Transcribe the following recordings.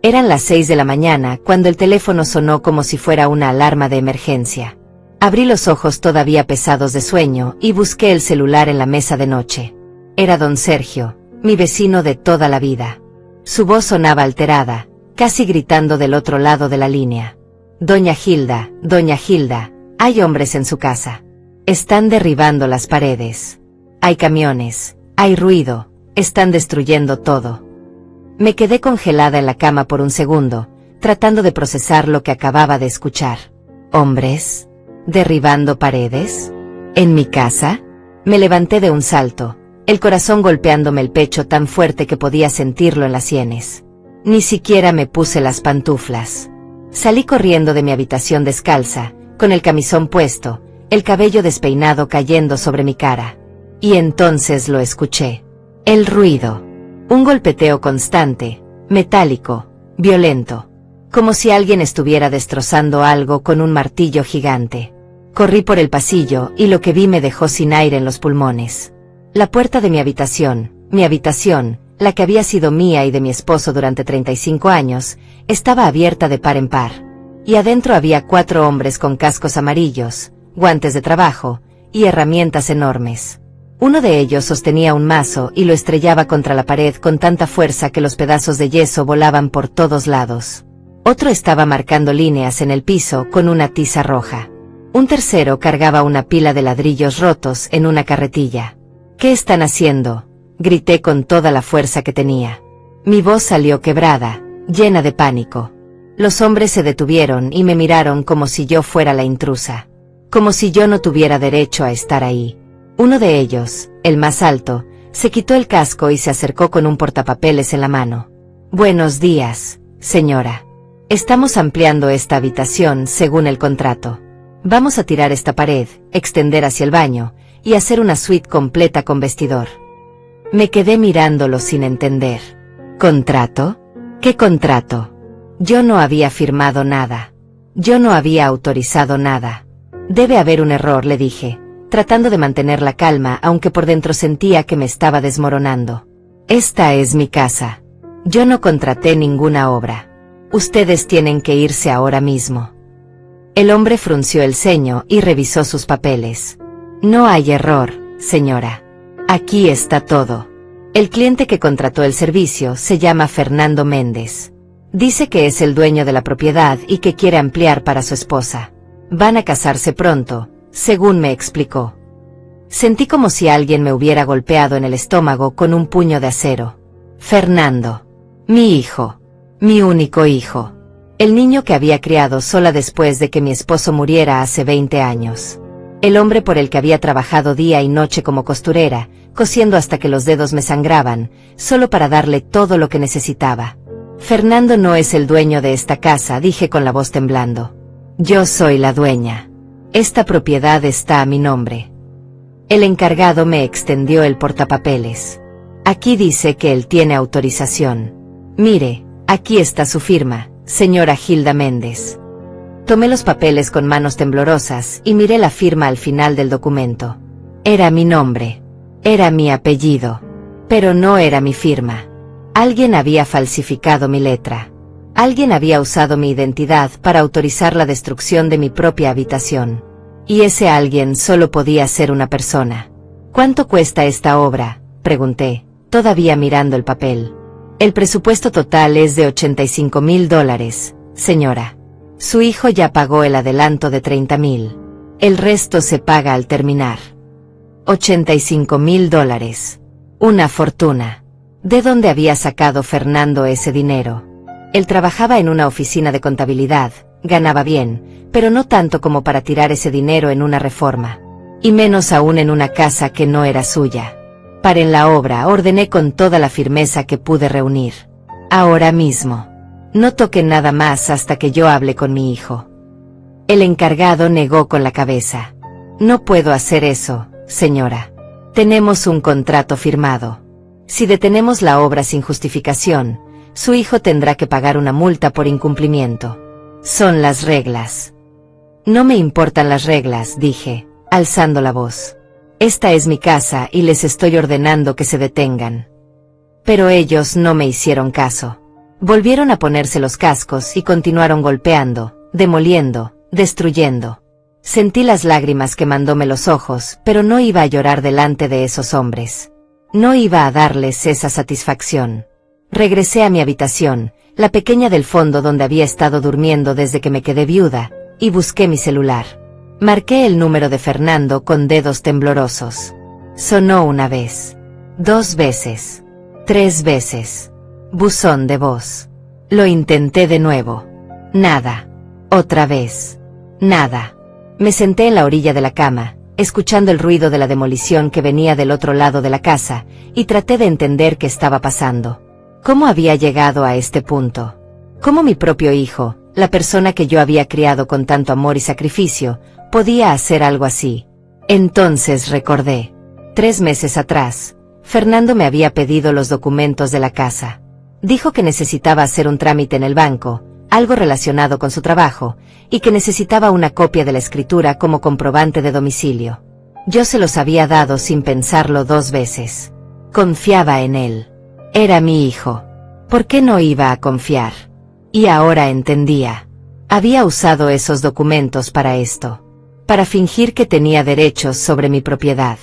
Eran las 6 de la mañana cuando el teléfono sonó como si fuera una alarma de emergencia. Abrí los ojos todavía pesados de sueño y busqué el celular en la mesa de noche. Era don Sergio, mi vecino de toda la vida. Su voz sonaba alterada, casi gritando del otro lado de la línea. Doña Gilda, hay hombres en su casa. Están derribando las paredes. Hay camiones, hay ruido, están destruyendo todo. Me quedé congelada en la cama por un segundo, tratando de procesar lo que acababa de escuchar. ¿Hombres? ¿Derribando paredes? ¿En mi casa? Me levanté de un salto, el corazón golpeándome el pecho tan fuerte que podía sentirlo en las sienes. Ni siquiera me puse las pantuflas. Salí corriendo de mi habitación descalza, con el camisón puesto, el cabello despeinado cayendo sobre mi cara. Y entonces lo escuché. El ruido. Un golpeteo constante, metálico, violento. Como si alguien estuviera destrozando algo con un martillo gigante. Corrí por el pasillo y lo que vi me dejó sin aire en los pulmones. La puerta de mi habitación, la que había sido mía y de mi esposo durante 35 años, estaba abierta de par en par. Y adentro había 4 hombres con cascos amarillos, guantes de trabajo y herramientas enormes. Uno de ellos sostenía un mazo y lo estrellaba contra la pared con tanta fuerza que los pedazos de yeso volaban por todos lados. Otro estaba marcando líneas en el piso con una tiza roja. Un tercero cargaba una pila de ladrillos rotos en una carretilla. ¿Qué están haciendo?, grité con toda la fuerza que tenía. Mi voz salió quebrada, llena de pánico. Los hombres se detuvieron y me miraron como si yo fuera la intrusa. Como si yo no tuviera derecho a estar ahí. Uno de ellos, el más alto, se quitó el casco y se acercó con un portapapeles en la mano. Buenos días, señora. Estamos ampliando esta habitación según el contrato. Vamos a tirar esta pared, extender hacia el baño, y hacer una suite completa con vestidor. Me quedé mirándolo sin entender. ¿Contrato? ¿Qué contrato? Yo no había firmado nada. Yo no había autorizado nada. Debe haber un error, le dije, tratando de mantener la calma aunque por dentro sentía que me estaba desmoronando. Esta es mi casa. Yo no contraté ninguna obra. Ustedes tienen que irse ahora mismo. El hombre frunció el ceño y revisó sus papeles. No hay error, señora. Aquí está todo. El cliente que contrató el servicio se llama Fernando Méndez. Dice que es el dueño de la propiedad y que quiere ampliar para su esposa. Van a casarse pronto, según me explicó. Sentí como si alguien me hubiera golpeado en el estómago con un puño de acero. Fernando. Mi hijo. Mi único hijo. El niño que había criado sola después de que mi esposo muriera hace 20 años. El hombre por el que había trabajado día y noche como costurera, cosiendo hasta que los dedos me sangraban, solo para darle todo lo que necesitaba. Fernando no es el dueño de esta casa, dije con la voz temblando. Yo soy la dueña. Esta propiedad está a mi nombre. El encargado me extendió el portapapeles. Aquí dice que él tiene autorización. Mire, aquí está su firma, señora Gilda Méndez. Tomé los papeles con manos temblorosas y miré la firma al final del documento. Era mi nombre. Era mi apellido. Pero no era mi firma. Alguien había falsificado mi letra. Alguien había usado mi identidad para autorizar la destrucción de mi propia habitación. Y ese alguien solo podía ser una persona. ¿Cuánto cuesta esta obra?, pregunté, todavía mirando el papel. El presupuesto total es de $85,000, señora. Su hijo ya pagó el adelanto de $30,000. El resto se paga al terminar. $85,000. Una fortuna. ¿De dónde había sacado Fernando ese dinero? Él trabajaba en una oficina de contabilidad, ganaba bien, pero no tanto como para tirar ese dinero en una reforma. Y menos aún en una casa que no era suya. Paren la obra, ordené con toda la firmeza que pude reunir. Ahora mismo. No toquen nada más hasta que yo hable con mi hijo. El encargado negó con la cabeza. No puedo hacer eso, señora. Tenemos un contrato firmado. Si detenemos la obra sin justificación, su hijo tendrá que pagar una multa por incumplimiento. Son las reglas. No me importan las reglas, dije, alzando la voz. Esta es mi casa y les estoy ordenando que se detengan. Pero ellos no me hicieron caso. Volvieron a ponerse los cascos y continuaron golpeando, demoliendo, destruyendo. Sentí las lágrimas quemándome los ojos, pero no iba a llorar delante de esos hombres. No iba a darles esa satisfacción. Regresé a mi habitación, la pequeña del fondo donde había estado durmiendo desde que me quedé viuda, y busqué mi celular. Marqué el número de Fernando con dedos temblorosos. Sonó una vez, 2 veces, 3 veces. Buzón de voz. Lo intenté de nuevo. Nada. Otra vez. Nada. Me senté en la orilla de la cama, escuchando el ruido de la demolición que venía del otro lado de la casa, y traté de entender qué estaba pasando. ¿Cómo había llegado a este punto? ¿Cómo mi propio hijo, la persona que yo había criado con tanto amor y sacrificio, podía hacer algo así? Entonces recordé. 3 meses atrás, Fernando me había pedido los documentos de la casa. Dijo que necesitaba hacer un trámite en el banco, algo relacionado con su trabajo, y que necesitaba una copia de la escritura como comprobante de domicilio. Yo se los había dado sin pensarlo 2 veces. Confiaba en él. Era mi hijo. ¿Por qué no iba a confiar? Y ahora entendía. Había usado esos documentos para esto. Para fingir que tenía derechos sobre mi propiedad.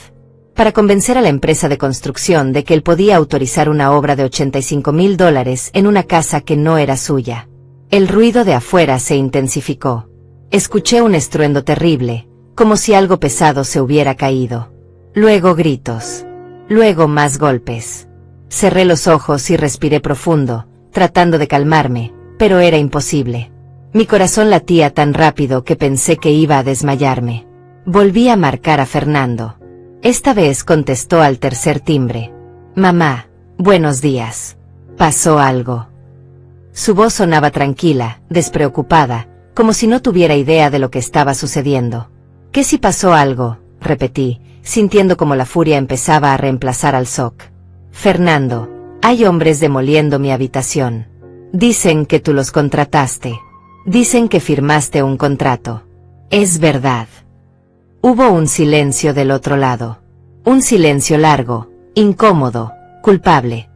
Para convencer a la empresa de construcción de que él podía autorizar una obra de $85,000 en una casa que no era suya. El ruido de afuera se intensificó. Escuché un estruendo terrible, como si algo pesado se hubiera caído. Luego gritos. Luego más golpes. Cerré los ojos y respiré profundo, tratando de calmarme, pero era imposible. Mi corazón latía tan rápido que pensé que iba a desmayarme. Volví a marcar a Fernando. Esta vez contestó al tercer timbre. Mamá, buenos días. ¿Pasó algo? Su voz sonaba tranquila, despreocupada, como si no tuviera idea de lo que estaba sucediendo. ¿Qué si pasó algo? Repetí, sintiendo como la furia empezaba a reemplazar al shock. Fernando, hay hombres demoliendo mi habitación. Dicen que tú los contrataste. Dicen que firmaste un contrato. Es verdad. Hubo un silencio del otro lado. Un silencio largo, incómodo, culpable.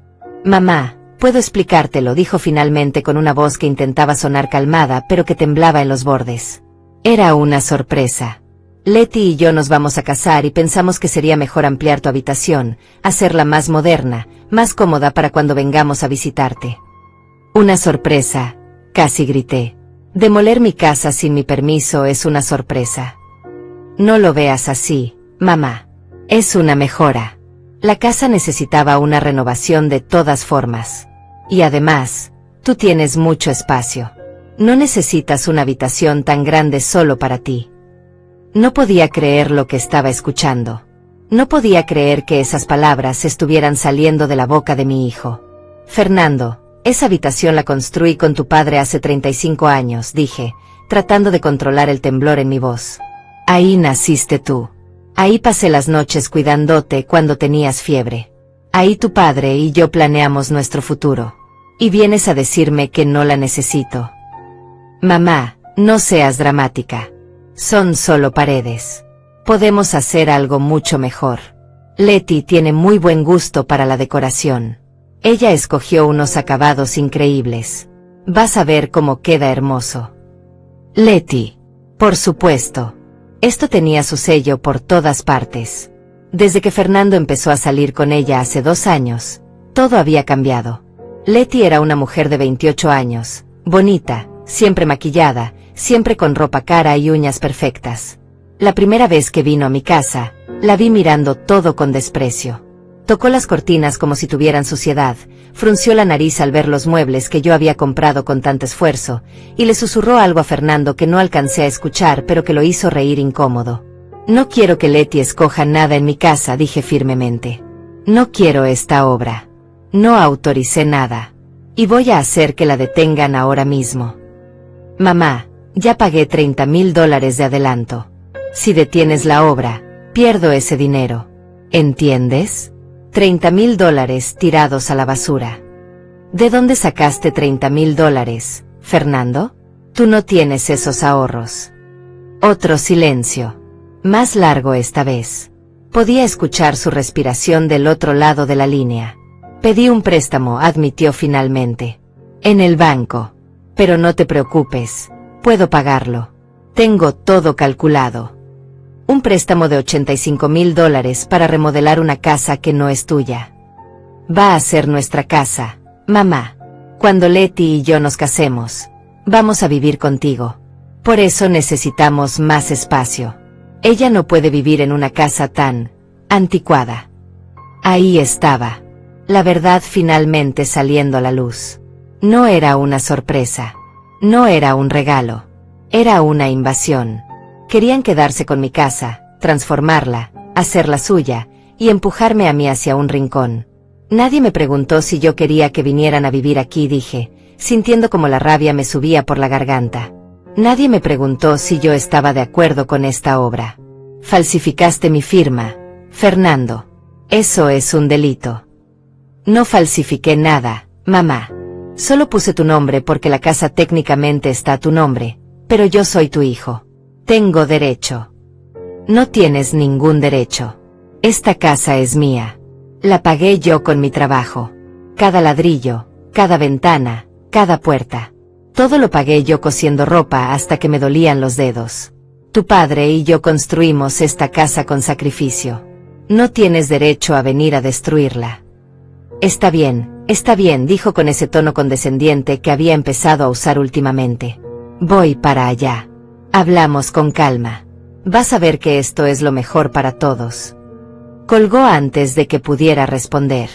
Mamá, puedo explicártelo, dijo finalmente con una voz que intentaba sonar calmada pero que temblaba en los bordes. Era una sorpresa. Leti y yo nos vamos a casar y pensamos que sería mejor ampliar tu habitación, hacerla más moderna, más cómoda para cuando vengamos a visitarte. Una sorpresa, casi grité. Demoler mi casa sin mi permiso es una sorpresa. No lo veas así, mamá. Es una mejora. La casa necesitaba una renovación de todas formas. Y además, tú tienes mucho espacio. No necesitas una habitación tan grande solo para ti. No podía creer lo que estaba escuchando. No podía creer que esas palabras estuvieran saliendo de la boca de mi hijo. Fernando, esa habitación la construí con tu padre hace 35 años, dije, tratando de controlar el temblor en mi voz. Ahí naciste tú. Ahí pasé las noches cuidándote cuando tenías fiebre. Ahí tu padre y yo planeamos nuestro futuro. Y vienes a decirme que no la necesito. Mamá, no seas dramática. Son solo paredes. Podemos hacer algo mucho mejor. Leti tiene muy buen gusto para la decoración. Ella escogió unos acabados increíbles. Vas a ver cómo queda hermoso. Leti. Por supuesto. Esto tenía su sello por todas partes. Desde que Fernando empezó a salir con ella hace 2 años, todo había cambiado. Leti era una mujer de 28 años, bonita, siempre maquillada, siempre con ropa cara y uñas perfectas. La primera vez que vino a mi casa, la vi mirando todo con desprecio. Tocó las cortinas como si tuvieran suciedad, frunció la nariz al ver los muebles que yo había comprado con tanto esfuerzo, y le susurró algo a Fernando que no alcancé a escuchar pero que lo hizo reír incómodo. No quiero que Leti escoja nada en mi casa, dije firmemente. No quiero esta obra. No autoricé nada. Y voy a hacer que la detengan ahora mismo. Mamá, ya pagué $30,000 de adelanto. Si detienes la obra, pierdo ese dinero. ¿Entiendes? $30,000 tirados a la basura. ¿De dónde sacaste $30,000, Fernando? Tú no tienes esos ahorros. Otro silencio. Más largo esta vez. Podía escuchar su respiración del otro lado de la línea. Pedí un préstamo, admitió finalmente. En el banco. Pero no te preocupes, puedo pagarlo. Tengo todo calculado. Un préstamo de $85,000 para remodelar una casa que no es tuya. Va a ser nuestra casa, mamá. Cuando Letty y yo nos casemos, vamos a vivir contigo. Por eso necesitamos más espacio. Ella no puede vivir en una casa tan anticuada. Ahí estaba. La verdad finalmente saliendo a la luz. No era una sorpresa. No era un regalo. Era una invasión. Querían quedarse con mi casa, transformarla, hacerla suya, y empujarme a mí hacia un rincón. Nadie me preguntó si yo quería que vinieran a vivir aquí, dije, sintiendo como la rabia me subía por la garganta. Nadie me preguntó si yo estaba de acuerdo con esta obra. Falsificaste mi firma, Fernando. Eso es un delito. No falsifiqué nada, mamá. Solo puse tu nombre porque la casa técnicamente está a tu nombre, pero yo soy tu hijo. Tengo derecho. No tienes ningún derecho. Esta casa es mía. La pagué yo con mi trabajo. Cada ladrillo, cada ventana, cada puerta. Todo lo pagué yo cosiendo ropa hasta que me dolían los dedos. Tu padre y yo construimos esta casa con sacrificio. No tienes derecho a venir a destruirla. Está bien, dijo con ese tono condescendiente que había empezado a usar últimamente. Voy para allá. Hablamos con calma. Vas a ver que esto es lo mejor para todos. Colgó antes de que pudiera responder.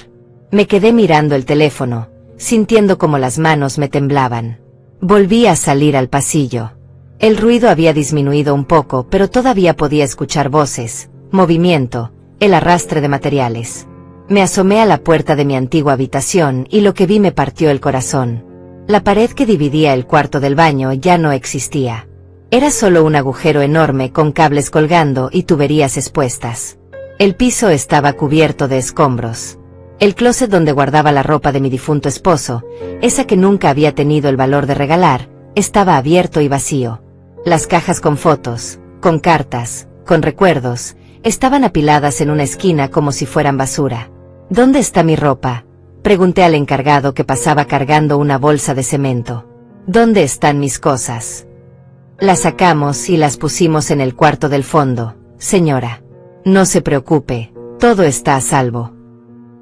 Me quedé mirando el teléfono, sintiendo como las manos me temblaban. Volví a salir al pasillo. El ruido había disminuido un poco, pero todavía podía escuchar voces, movimiento, el arrastre de materiales. Me asomé a la puerta de mi antigua habitación y lo que vi me partió el corazón. La pared que dividía el cuarto del baño ya no existía. Era solo un agujero enorme con cables colgando y tuberías expuestas. El piso estaba cubierto de escombros. El closet donde guardaba la ropa de mi difunto esposo, esa que nunca había tenido el valor de regalar, estaba abierto y vacío. Las cajas con fotos, con cartas, con recuerdos, estaban apiladas en una esquina como si fueran basura. ¿Dónde está mi ropa?, pregunté al encargado que pasaba cargando una bolsa de cemento. ¿Dónde están mis cosas? Las sacamos y las pusimos en el cuarto del fondo, señora. No se preocupe, todo está a salvo.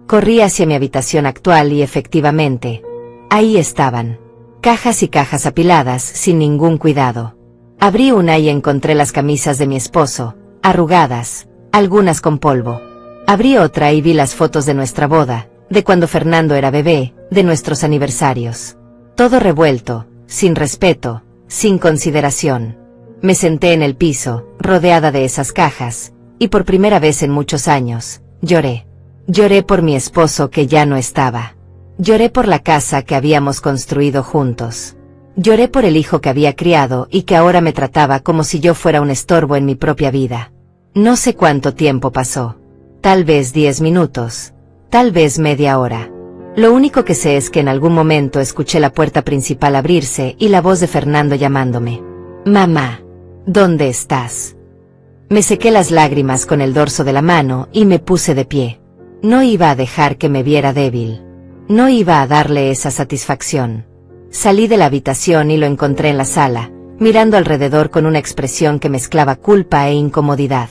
Corrí hacia mi habitación actual y efectivamente, ahí estaban. Cajas y cajas apiladas sin ningún cuidado. Abrí una y encontré las camisas de mi esposo, arrugadas, algunas con polvo. Abrí otra y vi las fotos de nuestra boda, de cuando Fernando era bebé, de nuestros aniversarios. Todo revuelto, sin respeto, sin consideración. Me senté en el piso, rodeada de esas cajas, y por primera vez en muchos años, lloré. Lloré por mi esposo que ya no estaba. Lloré por la casa que habíamos construido juntos. Lloré por el hijo que había criado y que ahora me trataba como si yo fuera un estorbo en mi propia vida. No sé cuánto tiempo pasó. Tal vez 10 minutos. Tal vez media hora. Lo único que sé es que en algún momento escuché la puerta principal abrirse y la voz de Fernando llamándome. Mamá, ¿dónde estás? Me sequé las lágrimas con el dorso de la mano y me puse de pie. No iba a dejar que me viera débil. No iba a darle esa satisfacción. Salí de la habitación y lo encontré en la sala, mirando alrededor con una expresión que mezclaba culpa e incomodidad.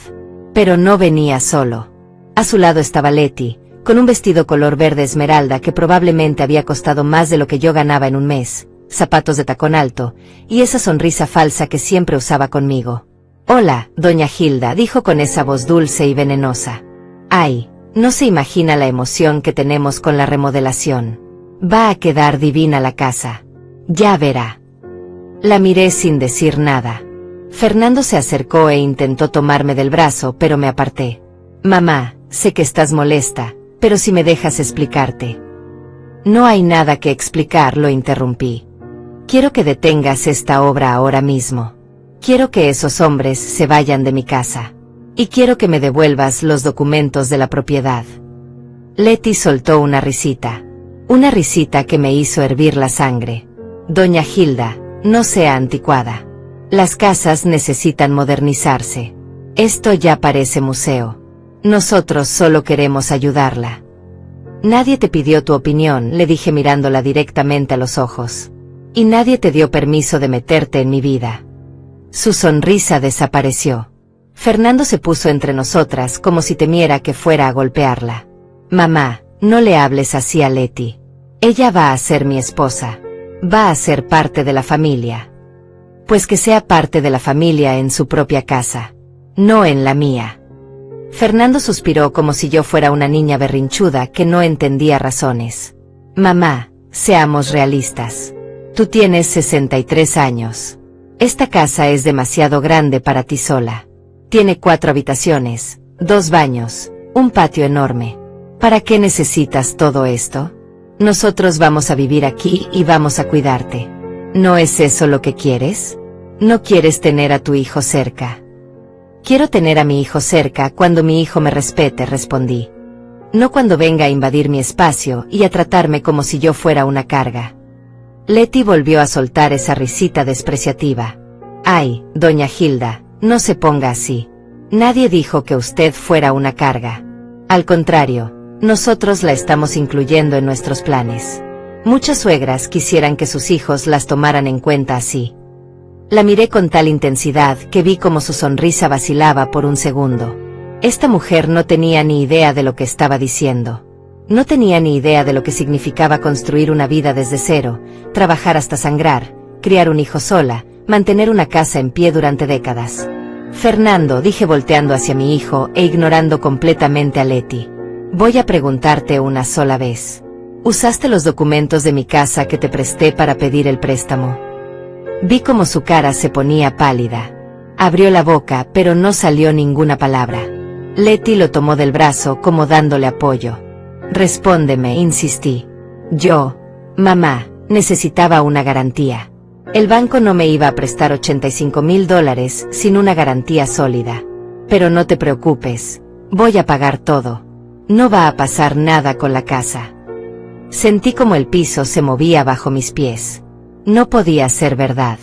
Pero no venía solo. A su lado estaba Letty, con un vestido color verde esmeralda que probablemente había costado más de lo que yo ganaba en un mes, zapatos de tacón alto, y esa sonrisa falsa que siempre usaba conmigo. Hola, doña Hilda, dijo con esa voz dulce y venenosa. Ay, no se imagina la emoción que tenemos con la remodelación. Va a quedar divina la casa. Ya verá. La miré sin decir nada. Fernando se acercó e intentó tomarme del brazo, pero me aparté. Mamá, sé que estás molesta, pero si me dejas explicarte. No hay nada que explicar, lo interrumpí. Quiero que detengas esta obra ahora mismo. Quiero que esos hombres se vayan de mi casa. Y quiero que me devuelvas los documentos de la propiedad. Letty soltó una risita. Una risita que me hizo hervir la sangre. Doña Hilda, no sea anticuada. Las casas necesitan modernizarse. Esto ya parece museo. Nosotros solo queremos ayudarla. Nadie te pidió tu opinión, le dije mirándola directamente a los ojos. Y nadie te dio permiso de meterte en mi vida. Su sonrisa desapareció. Fernando se puso entre nosotras como si temiera que fuera a golpearla. Mamá, no le hables así a Leti. Ella va a ser mi esposa. Va a ser parte de la familia. Pues que sea parte de la familia en su propia casa. No en la mía. Fernando suspiró como si yo fuera una niña berrinchuda que no entendía razones. Mamá, seamos realistas. Tú tienes 63 años. Esta casa es demasiado grande para ti sola. Tiene 4 habitaciones, 2 baños, un patio enorme. ¿Para qué necesitas todo esto? Nosotros vamos a vivir aquí y vamos a cuidarte. ¿No es eso lo que quieres? ¿No quieres tener a tu hijo cerca? Quiero tener a mi hijo cerca cuando mi hijo me respete, respondí. No cuando venga a invadir mi espacio y a tratarme como si yo fuera una carga. Leti volvió a soltar esa risita despreciativa. Ay, doña Hilda, no se ponga así. Nadie dijo que usted fuera una carga. Al contrario, nosotros la estamos incluyendo en nuestros planes. Muchas suegras quisieran que sus hijos las tomaran en cuenta así. La miré con tal intensidad que vi como su sonrisa vacilaba por un segundo. Esta mujer no tenía ni idea de lo que estaba diciendo. No tenía ni idea de lo que significaba construir una vida desde cero, trabajar hasta sangrar, criar un hijo sola, mantener una casa en pie durante décadas. Fernando, dije volteando hacia mi hijo e ignorando completamente a Leti. Voy a preguntarte una sola vez. ¿Usaste los documentos de mi casa que te presté para pedir el préstamo? Vi como su cara se ponía pálida. Abrió la boca, pero no salió ninguna palabra. Leti lo tomó del brazo como dándole apoyo. Respóndeme, insistí. Mamá, necesitaba una garantía. El banco no me iba a prestar $85,000 sin una garantía sólida. Pero no te preocupes, voy a pagar todo. No va a pasar nada con la casa. Sentí como el piso se movía bajo mis pies. No podía ser verdad.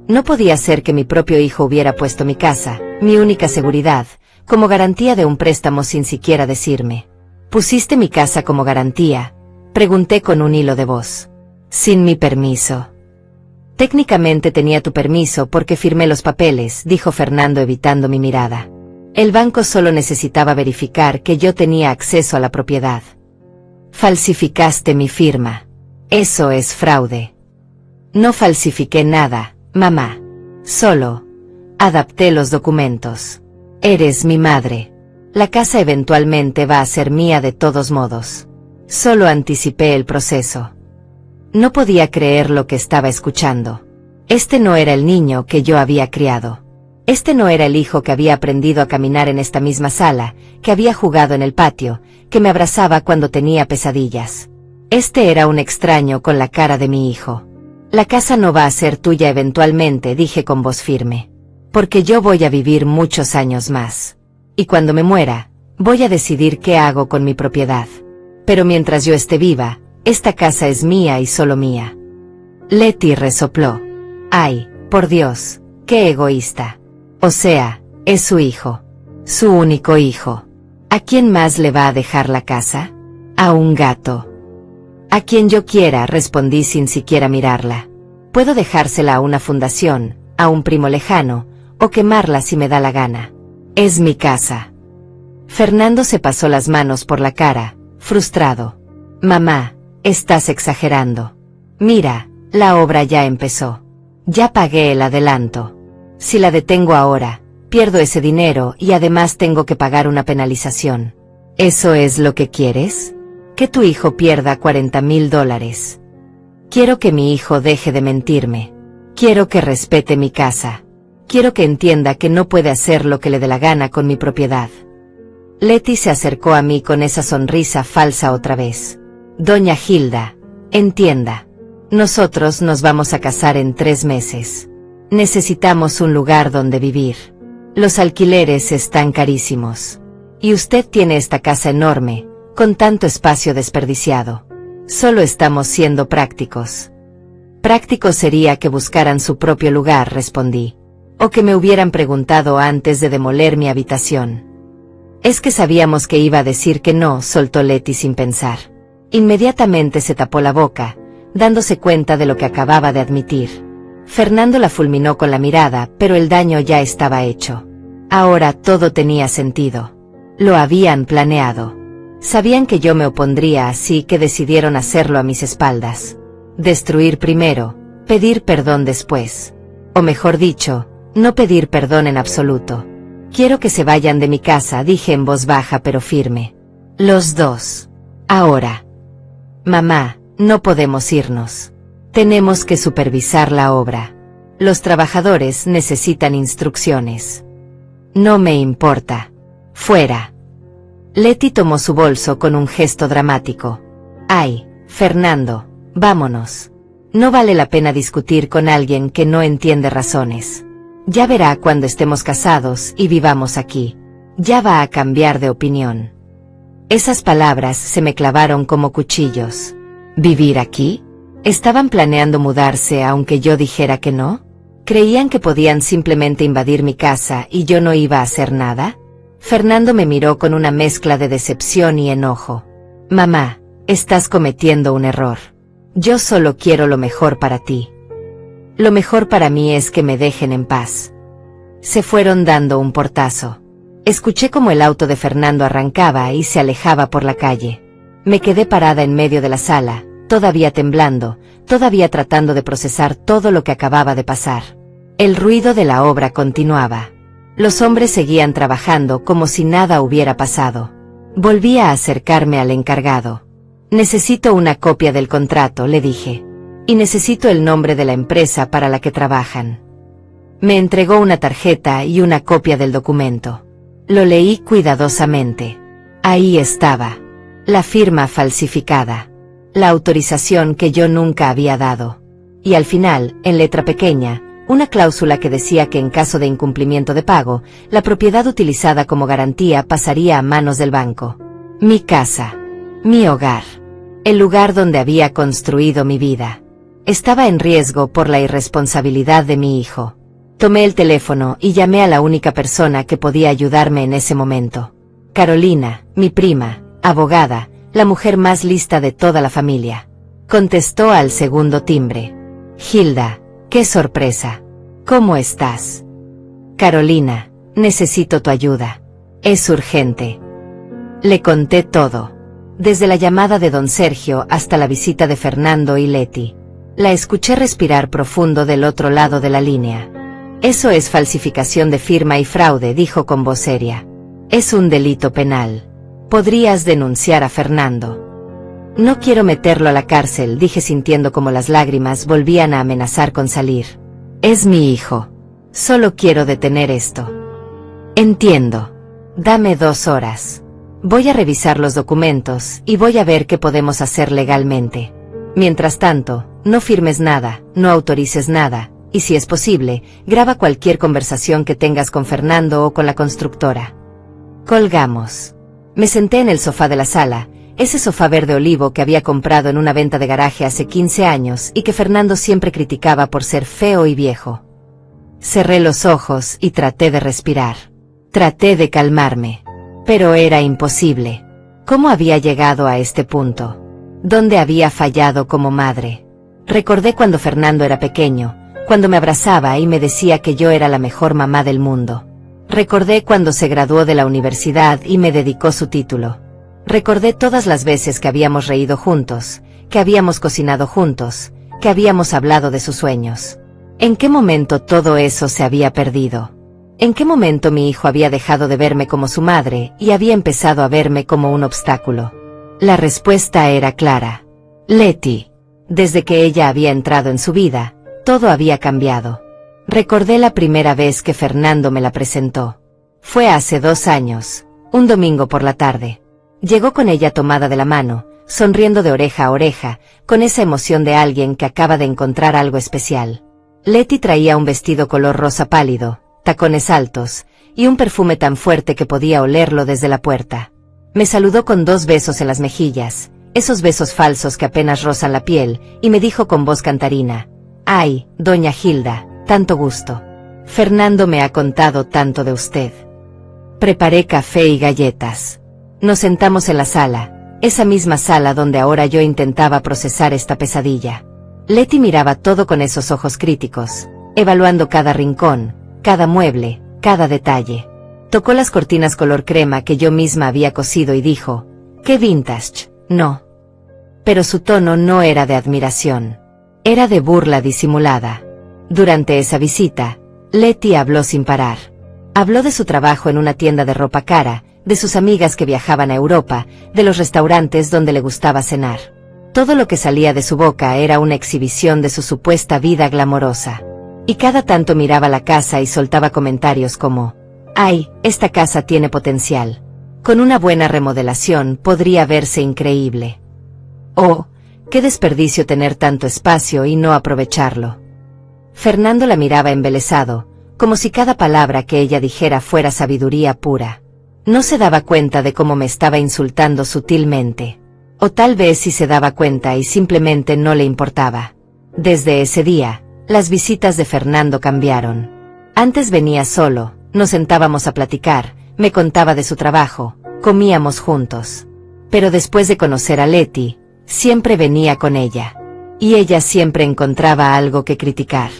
No podía ser que mi propio hijo hubiera puesto mi casa, mi única seguridad, como garantía de un préstamo sin siquiera decirme. ¿Pusiste mi casa como garantía?, pregunté con un hilo de voz. Sin mi permiso. Técnicamente tenía tu permiso porque firmé los papeles, dijo Fernando evitando mi mirada. El banco solo necesitaba verificar que yo tenía acceso a la propiedad. Falsificaste mi firma. Eso es fraude. No falsifiqué nada, mamá. Solo adapté los documentos. Eres mi madre. La casa eventualmente va a ser mía de todos modos. Solo anticipé el proceso. No podía creer lo que estaba escuchando. Este no era el niño que yo había criado. Este no era el hijo que había aprendido a caminar en esta misma sala, que había jugado en el patio, que me abrazaba cuando tenía pesadillas. Este era un extraño con la cara de mi hijo. La casa no va a ser tuya eventualmente, dije con voz firme. Porque yo voy a vivir muchos años más. Y cuando me muera, voy a decidir qué hago con mi propiedad. Pero mientras yo esté viva, esta casa es mía y solo mía. Leti resopló. Ay, por Dios, qué egoísta. O sea, es su hijo. Su único hijo. ¿A quién más le va a dejar la casa? A un gato. A quien yo quiera, respondí sin siquiera mirarla. Puedo dejársela a una fundación, a un primo lejano, o quemarla si me da la gana. Es mi casa. Fernando se pasó las manos por la cara, frustrado. Mamá, estás exagerando. Mira, la obra ya empezó. Ya pagué el adelanto. Si la detengo ahora, pierdo ese dinero y además tengo que pagar una penalización. ¿Eso es lo que quieres? Que tu hijo pierda $40,000. Quiero que mi hijo deje de mentirme. Quiero que respete mi casa. Quiero que entienda que no puede hacer lo que le dé la gana con mi propiedad. Leti se acercó a mí con esa sonrisa falsa otra vez. Doña Hilda, entienda. Nosotros nos vamos a casar en 3 meses. Necesitamos un lugar donde vivir. Los alquileres están carísimos. Y usted tiene esta casa enorme, con tanto espacio desperdiciado. Solo estamos siendo prácticos. Práctico sería que buscaran su propio lugar, respondí. O que me hubieran preguntado antes de demoler mi habitación. Es que sabíamos que iba a decir que no, soltó Leti sin pensar. Inmediatamente se tapó la boca, dándose cuenta de lo que acababa de admitir. Fernando la fulminó con la mirada, pero el daño ya estaba hecho. Ahora todo tenía sentido. Lo habían planeado. Sabían que yo me opondría, así que decidieron hacerlo a mis espaldas. Destruir primero, pedir perdón después. O mejor dicho, no pedir perdón en absoluto. Quiero que se vayan de mi casa, dije en voz baja pero firme. Los dos. Ahora. Mamá, no podemos irnos. Tenemos que supervisar la obra. Los trabajadores necesitan instrucciones. No me importa. Fuera. Leti tomó su bolso con un gesto dramático. Ay, Fernando, vámonos. No vale la pena discutir con alguien que no entiende razones. Ya verá cuando estemos casados y vivamos aquí. Ya va a cambiar de opinión. Esas palabras se me clavaron como cuchillos. ¿Vivir aquí? ¿Estaban planeando mudarse aunque yo dijera que no? ¿Creían que podían simplemente invadir mi casa y yo no iba a hacer nada? Fernando me miró con una mezcla de decepción y enojo. Mamá, estás cometiendo un error. Yo solo quiero lo mejor para ti. Lo mejor para mí es que me dejen en paz. Se fueron dando un portazo. Escuché como el auto de Fernando arrancaba y se alejaba por la calle. Me quedé parada en medio de la sala, todavía temblando, todavía tratando de procesar todo lo que acababa de pasar. El ruido de la obra continuaba. Los hombres seguían trabajando como si nada hubiera pasado. Volví a acercarme al encargado. Necesito una copia del contrato, le dije. Y necesito el nombre de la empresa para la que trabajan. Me entregó una tarjeta y una copia del documento. Lo leí cuidadosamente. Ahí estaba. La firma falsificada. La autorización que yo nunca había dado. Y al final, en letra pequeña, una cláusula que decía que en caso de incumplimiento de pago, la propiedad utilizada como garantía pasaría a manos del banco. Mi casa. Mi hogar. El lugar donde había construido mi vida. Estaba en riesgo por la irresponsabilidad de mi hijo. Tomé el teléfono y llamé a la única persona que podía ayudarme en ese momento. Carolina, mi prima, abogada, la mujer más lista de toda la familia. Contestó al segundo timbre. Hilda, qué sorpresa. ¿Cómo estás? Carolina, necesito tu ayuda. Es urgente. Le conté todo. Desde la llamada de don Sergio hasta la visita de Fernando y Leti. La escuché respirar profundo del otro lado de la línea. Eso es falsificación de firma y fraude, dijo con voz seria. Es un delito penal. Podrías denunciar a Fernando. No quiero meterlo a la cárcel, dije sintiendo como las lágrimas volvían a amenazar con salir. Es mi hijo. Solo quiero detener esto. Entiendo. Dame 2 horas. Voy a revisar los documentos y voy a ver qué podemos hacer legalmente. Mientras tanto, no firmes nada, no autorices nada, y si es posible, graba cualquier conversación que tengas con Fernando o con la constructora. Colgamos. Me senté en el sofá de la sala, ese sofá verde olivo que había comprado en una venta de garaje hace 15 años y que Fernando siempre criticaba por ser feo y viejo. Cerré los ojos y traté de respirar. Traté de calmarme. Pero era imposible. ¿Cómo había llegado a este punto? ¿Dónde había fallado como madre? Recordé cuando Fernando era pequeño, cuando me abrazaba y me decía que yo era la mejor mamá del mundo. Recordé cuando se graduó de la universidad y me dedicó su título. Recordé todas las veces que habíamos reído juntos, que habíamos cocinado juntos, que habíamos hablado de sus sueños. ¿En qué momento todo eso se había perdido? ¿En qué momento mi hijo había dejado de verme como su madre y había empezado a verme como un obstáculo? La respuesta era clara. Leti. Desde que ella había entrado en su vida, todo había cambiado. Recordé la primera vez que Fernando me la presentó. Fue hace 2 años, un domingo por la tarde. Llegó con ella tomada de la mano, sonriendo de oreja a oreja, con esa emoción de alguien que acaba de encontrar algo especial. Leti traía un vestido color rosa pálido, tacones altos, y un perfume tan fuerte que podía olerlo desde la puerta. Me saludó con 2 besos en las mejillas, esos besos falsos que apenas rozan la piel, y me dijo con voz cantarina: «Ay, doña Hilda, tanto gusto. Fernando me ha contado tanto de usted». Preparé café y galletas. Nos sentamos en la sala, esa misma sala donde ahora yo intentaba procesar esta pesadilla. Leti miraba todo con esos ojos críticos, evaluando cada rincón, cada mueble, cada detalle. Tocó las cortinas color crema que yo misma había cosido y dijo, «¡Qué vintage!». No. Pero su tono no era de admiración. Era de burla disimulada. Durante esa visita, Leti habló sin parar. Habló de su trabajo en una tienda de ropa cara, de sus amigas que viajaban a Europa, de los restaurantes donde le gustaba cenar. Todo lo que salía de su boca era una exhibición de su supuesta vida glamorosa. Y cada tanto miraba la casa y soltaba comentarios como, «Ay, esta casa tiene potencial. Con una buena remodelación podría verse increíble». «Oh, qué desperdicio tener tanto espacio y no aprovecharlo». Fernando la miraba embelesado, como si cada palabra que ella dijera fuera sabiduría pura. No se daba cuenta de cómo me estaba insultando sutilmente. O tal vez sí se daba cuenta y simplemente no le importaba. Desde ese día, las visitas de Fernando cambiaron. Antes venía solo, nos sentábamos a platicar, me contaba de su trabajo, comíamos juntos. Pero después de conocer a Leti, siempre venía con ella. Y ella siempre encontraba algo que criticar.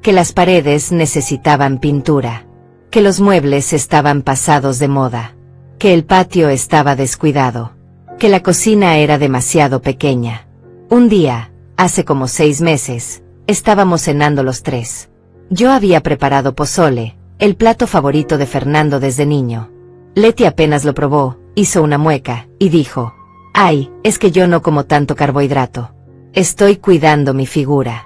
Que las paredes necesitaban pintura. Que los muebles estaban pasados de moda. Que el patio estaba descuidado. Que la cocina era demasiado pequeña. Un día, hace como 6 meses, estábamos cenando los tres. Yo había preparado pozole, el plato favorito de Fernando desde niño. Leti apenas lo probó, hizo una mueca, y dijo, «Ay, es que yo no como tanto carbohidrato. Estoy cuidando mi figura».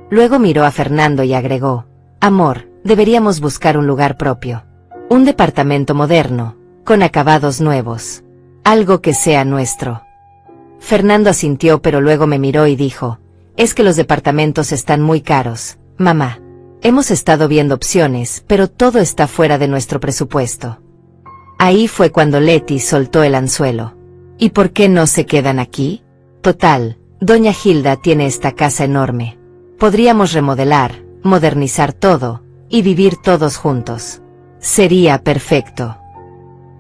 Luego miró a Fernando y agregó, «Amor, deberíamos buscar un lugar propio. Un departamento moderno, con acabados nuevos. Algo que sea nuestro». Fernando asintió pero luego me miró y dijo, «Es que los departamentos están muy caros, mamá. Hemos estado viendo opciones, pero todo está fuera de nuestro presupuesto». Ahí fue cuando Leti soltó el anzuelo. «¿Y por qué no se quedan aquí? Total, doña Hilda tiene esta casa enorme. Podríamos remodelar, modernizar todo, y vivir todos juntos. Sería perfecto».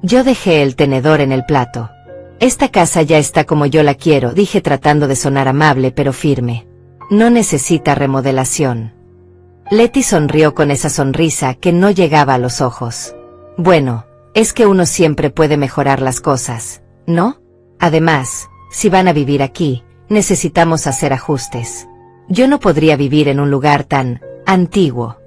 Yo dejé el tenedor en el plato. «Esta casa ya está como yo la quiero», dije tratando de sonar amable pero firme. «No necesita remodelación». Leti sonrió con esa sonrisa que no llegaba a los ojos. «Bueno, es que uno siempre puede mejorar las cosas, ¿no? Además, si van a vivir aquí, necesitamos hacer ajustes. Yo no podría vivir en un lugar tan antiguo».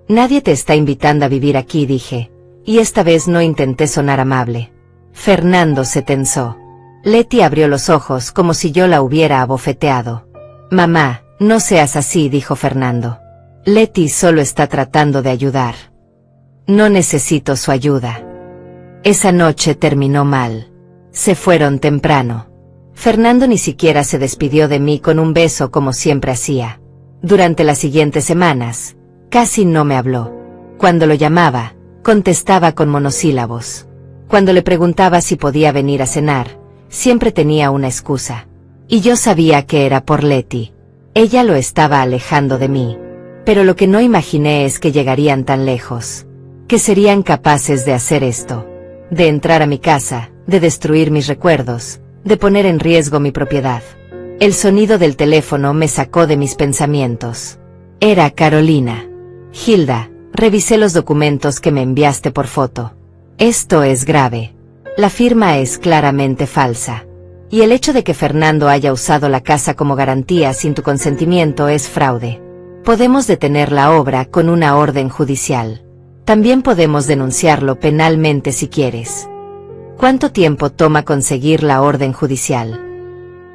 «Nadie te está invitando a vivir aquí», dije, y esta vez no intenté sonar amable. Fernando se tensó. Leti abrió los ojos como si yo la hubiera abofeteado. «Mamá, no seas así», dijo Fernando. «Leti solo está tratando de ayudar. No necesito su ayuda». Esa noche terminó mal. Se fueron temprano. Fernando ni siquiera se despidió de mí con un beso como siempre hacía. Durante las siguientes semanas, casi no me habló. Cuando lo llamaba, contestaba con monosílabos. Cuando le preguntaba si podía venir a cenar, siempre tenía una excusa. Y yo sabía que era por Leti. Ella lo estaba alejando de mí. Pero lo que no imaginé es que llegarían tan lejos. Que serían capaces de hacer esto. De entrar a mi casa, de destruir mis recuerdos, de poner en riesgo mi propiedad. El sonido del teléfono me sacó de mis pensamientos. Era Carolina. «Hilda, revisé los documentos que me enviaste por foto. Esto es grave. La firma es claramente falsa. Y el hecho de que Fernando haya usado la casa como garantía sin tu consentimiento es fraude. Podemos detener la obra con una orden judicial. También podemos denunciarlo penalmente si quieres». «¿Cuánto tiempo toma conseguir la orden judicial?»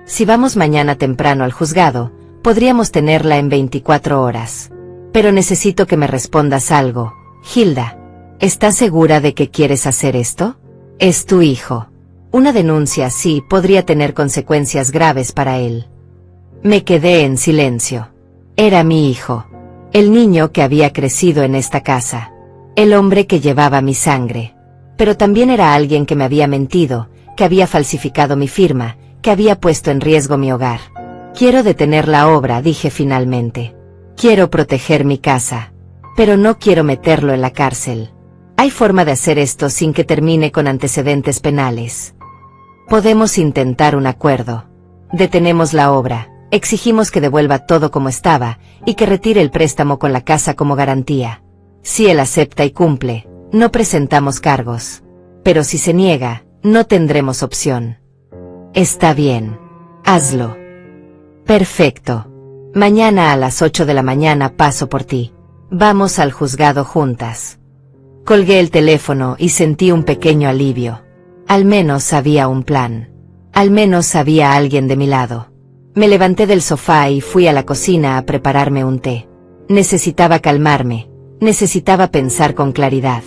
«Si vamos mañana temprano al juzgado, podríamos tenerla en 24 horas. Pero necesito que me respondas algo, Hilda. ¿Estás segura de que quieres hacer esto? Es tu hijo. Una denuncia así podría tener consecuencias graves para él». Me quedé en silencio. Era mi hijo. El niño que había crecido en esta casa. El hombre que llevaba mi sangre. Pero también era alguien que me había mentido, que había falsificado mi firma, que había puesto en riesgo mi hogar. «Quiero detener la obra», dije finalmente. «Quiero proteger mi casa. Pero no quiero meterlo en la cárcel. Hay forma de hacer esto sin que termine con antecedentes penales». Podemos intentar un acuerdo. Detenemos la obra, exigimos que devuelva todo como estaba, y que retire el préstamo con la casa como garantía. Si él acepta y cumple, no presentamos cargos. Pero si se niega, no tendremos opción. Está bien. Hazlo. Perfecto. Mañana a las 8 de la mañana paso por ti. Vamos al juzgado juntas. Colgué el teléfono y sentí un pequeño alivio. Al menos había un plan. Al menos había alguien de mi lado. Me levanté del sofá y fui a la cocina a prepararme un té. Necesitaba calmarme. Necesitaba pensar con claridad.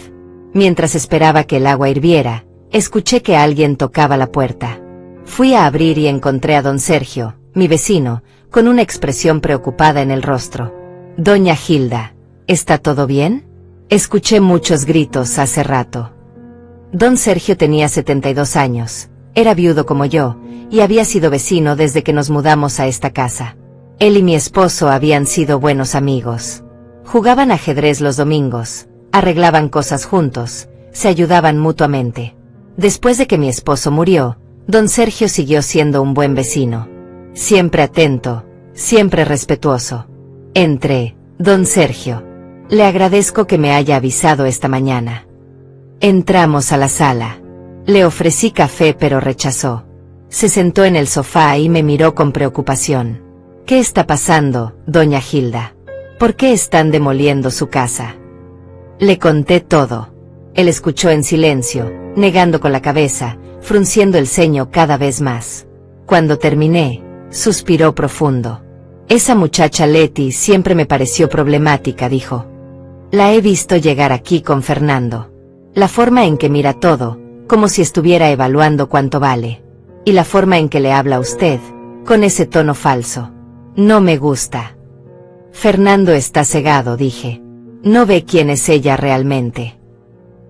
Mientras esperaba que el agua hirviera, escuché que alguien tocaba la puerta. Fui a abrir y encontré a don Sergio, mi vecino, con una expresión preocupada en el rostro. Doña Gilda, ¿está todo bien? Escuché muchos gritos hace rato. Don Sergio tenía 72 años, era viudo como yo, y había sido vecino desde que nos mudamos a esta casa. Él y mi esposo habían sido buenos amigos. Jugaban ajedrez los domingos, arreglaban cosas juntos, se ayudaban mutuamente. Después de que mi esposo murió, don Sergio siguió siendo un buen vecino. Siempre atento, siempre respetuoso. Entré, don Sergio. Le agradezco que me haya avisado esta mañana. Entramos a la sala. Le ofrecí café pero rechazó. Se sentó en el sofá y me miró con preocupación. ¿Qué está pasando, doña Gilda? ¿Por qué están demoliendo su casa? Le conté todo. Él escuchó en silencio, negando con la cabeza, frunciendo el ceño cada vez más. Cuando terminé, suspiró profundo. Esa muchacha Leti siempre me pareció problemática, dijo. La he visto llegar aquí con Fernando. La forma en que mira todo, como si estuviera evaluando cuánto vale. Y la forma en que le habla a usted, con ese tono falso. No me gusta. Fernando está cegado, dije. No ve quién es ella realmente.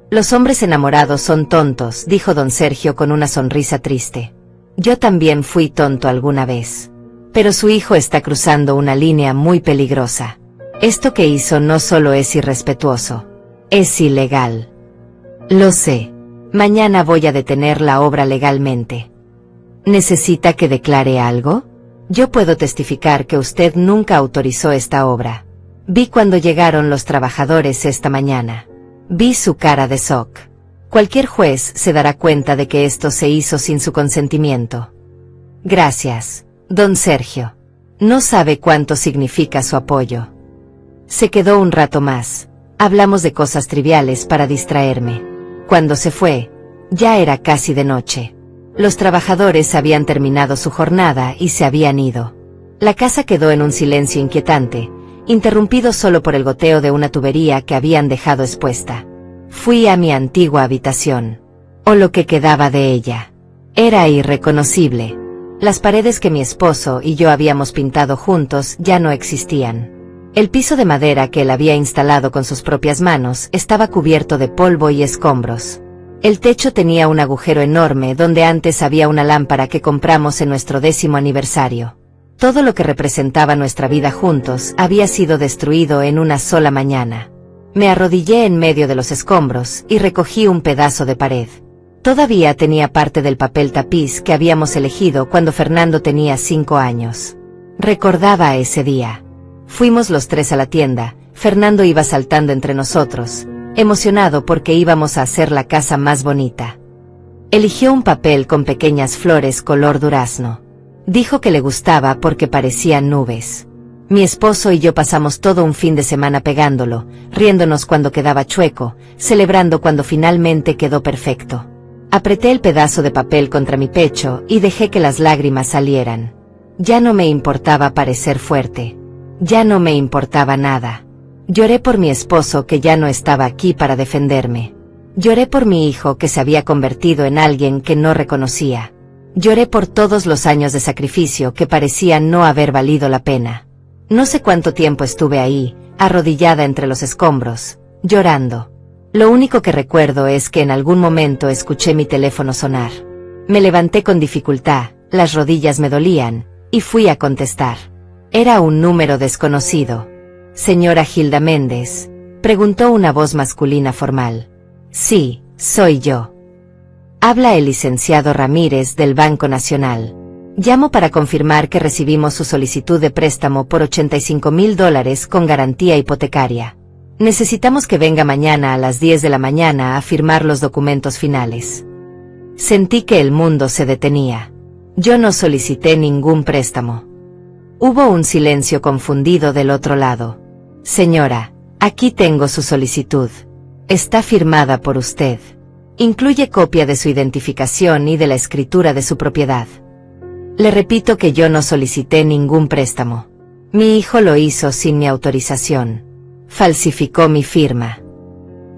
Los hombres enamorados son tontos, dijo don Sergio con una sonrisa triste. Yo también fui tonto alguna vez. Pero su hijo está cruzando una línea muy peligrosa. Esto que hizo no solo es irrespetuoso, es ilegal. Lo sé. Mañana voy a detener la obra legalmente. ¿Necesita que declare algo? Yo puedo testificar que usted nunca autorizó esta obra. Vi cuando llegaron los trabajadores esta mañana. Vi su cara de shock. Cualquier juez se dará cuenta de que esto se hizo sin su consentimiento. Gracias, don Sergio. No sabe cuánto significa su apoyo. Se quedó un rato más. Hablamos de cosas triviales para distraerme. Cuando se fue, ya era casi de noche. Los trabajadores habían terminado su jornada y se habían ido. La casa quedó en un silencio inquietante, interrumpido solo por el goteo de una tubería que habían dejado expuesta. Fui a mi antigua habitación. O lo que quedaba de ella. Era irreconocible. Las paredes que mi esposo y yo habíamos pintado juntos ya no existían. El piso de madera que él había instalado con sus propias manos estaba cubierto de polvo y escombros. El techo tenía un agujero enorme donde antes había una lámpara que compramos en nuestro 10º aniversario. Todo lo que representaba nuestra vida juntos había sido destruido en una sola mañana. Me arrodillé en medio de los escombros y recogí un pedazo de pared. Todavía tenía parte del papel tapiz que habíamos elegido cuando Fernando tenía 5 años. Recordaba ese día. Fuimos los 3 a la tienda. Fernando iba saltando entre nosotros, emocionado porque íbamos a hacer la casa más bonita. Eligió un papel con pequeñas flores color durazno. Dijo que le gustaba porque parecían nubes. Mi esposo y yo pasamos todo un fin de semana pegándolo, riéndonos cuando quedaba chueco, celebrando cuando finalmente quedó perfecto. Apreté el pedazo de papel contra mi pecho y dejé que las lágrimas salieran. Ya no me importaba parecer fuerte. Ya no me importaba nada. Lloré por mi esposo que ya no estaba aquí para defenderme. Lloré por mi hijo que se había convertido en alguien que no reconocía. Lloré por todos los años de sacrificio que parecían no haber valido la pena. No sé cuánto tiempo estuve ahí, arrodillada entre los escombros, llorando. Lo único que recuerdo es que en algún momento escuché mi teléfono sonar. Me levanté con dificultad, las rodillas me dolían, y fui a contestar. Era un número desconocido. Señora Gilda Méndez, preguntó una voz masculina formal. Sí, soy yo. Habla el licenciado Ramírez del Banco Nacional. Llamo para confirmar que recibimos su solicitud de préstamo por $85,000 con garantía hipotecaria. Necesitamos que venga mañana a las 10 de la mañana a firmar los documentos finales. Sentí que el mundo se detenía. Yo no solicité ningún préstamo. Hubo un silencio confundido del otro lado. Señora, aquí tengo su solicitud. Está firmada por usted. Incluye copia de su identificación y de la escritura de su propiedad. Le repito que yo no solicité ningún préstamo. Mi hijo lo hizo sin mi autorización. Falsificó mi firma.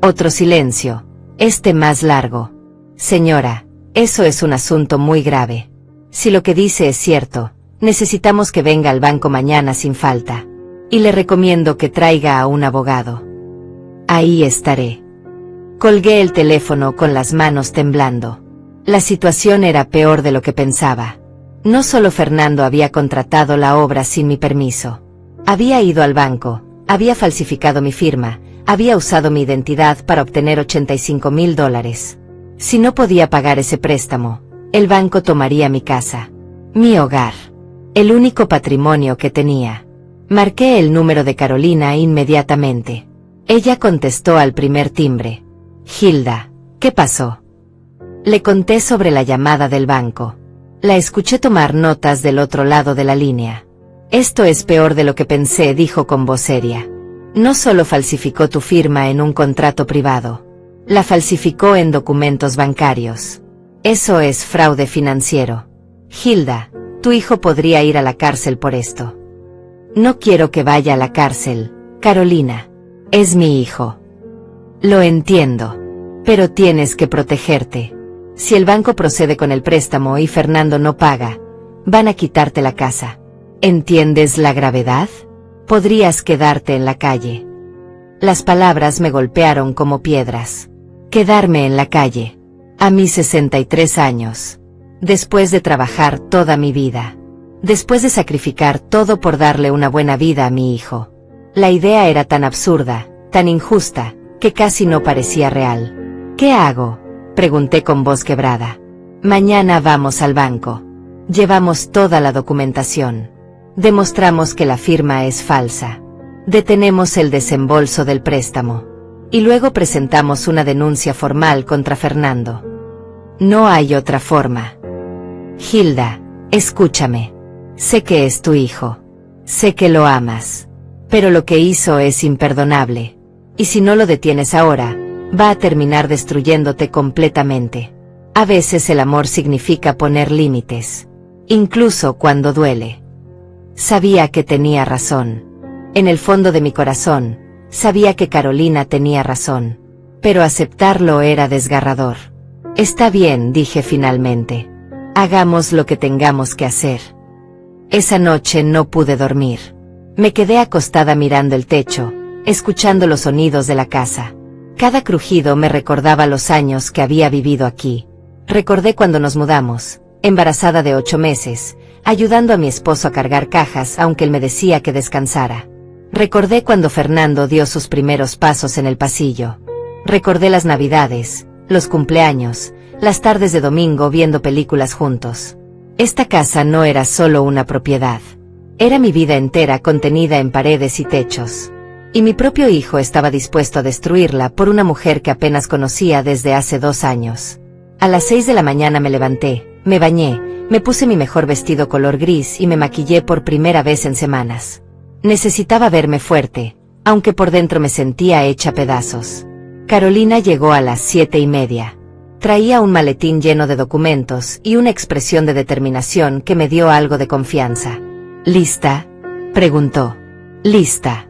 Otro silencio, este más largo. Señora, eso es un asunto muy grave. Si lo que dice es cierto, necesitamos que venga al banco mañana sin falta. Y le recomiendo que traiga a un abogado. Ahí estaré. Colgué el teléfono con las manos temblando. La situación era peor de lo que pensaba. No solo Fernando había contratado la obra sin mi permiso. Había ido al banco, había falsificado mi firma, había usado mi identidad para obtener $85,000. Si no podía pagar ese préstamo, el banco tomaría mi casa, mi hogar, el único patrimonio que tenía. Marqué el número de Carolina inmediatamente. Ella contestó al primer timbre. Hilda, ¿qué pasó? Le conté sobre la llamada del banco. La escuché tomar notas del otro lado de la línea. Esto es peor de lo que pensé, dijo con voz seria. No solo falsificó tu firma en un contrato privado. La falsificó en documentos bancarios. Eso es fraude financiero. Hilda, tu hijo podría ir a la cárcel por esto. No quiero que vaya a la cárcel, Carolina. Es mi hijo. Lo entiendo. Pero tienes que protegerte. Si el banco procede con el préstamo y Fernando no paga, van a quitarte la casa. ¿Entiendes la gravedad? Podrías quedarte en la calle. Las palabras me golpearon como piedras. Quedarme en la calle. A mis 63 años. Después de trabajar toda mi vida. Después de sacrificar todo por darle una buena vida a mi hijo. La idea era tan absurda, tan injusta, que casi no parecía real. ¿Qué hago?, pregunté con voz quebrada. Mañana vamos al banco. Llevamos toda la documentación. Demostramos que la firma es falsa. Detenemos el desembolso del préstamo. Y luego presentamos una denuncia formal contra Fernando. No hay otra forma. Hilda, escúchame. Sé que es tu hijo. Sé que lo amas. Pero lo que hizo es imperdonable. Y si no lo detienes ahora, va a terminar destruyéndote completamente. A veces el amor significa poner límites. Incluso cuando duele. Sabía que tenía razón. En el fondo de mi corazón, sabía que Carolina tenía razón. Pero aceptarlo era desgarrador. Está bien, dije finalmente. Hagamos lo que tengamos que hacer. Esa noche no pude dormir. Me quedé acostada mirando el techo, escuchando los sonidos de la casa. Cada crujido me recordaba los años que había vivido aquí. Recordé cuando nos mudamos, embarazada de 8 meses, ayudando a mi esposo a cargar cajas aunque él me decía que descansara. Recordé cuando Fernando dio sus primeros pasos en el pasillo. Recordé las navidades, los cumpleaños, las tardes de domingo viendo películas juntos. Esta casa no era solo una propiedad. Era mi vida entera contenida en paredes y techos. Y mi propio hijo estaba dispuesto a destruirla por una mujer que apenas conocía desde hace 2 años. A las 6 de la mañana me levanté, me bañé, me puse mi mejor vestido color gris y me maquillé por primera vez en semanas. Necesitaba verme fuerte, aunque por dentro me sentía hecha pedazos. Carolina llegó a las 7:30. Traía un maletín lleno de documentos y una expresión de determinación que me dio algo de confianza. ¿Lista?, preguntó. Lista.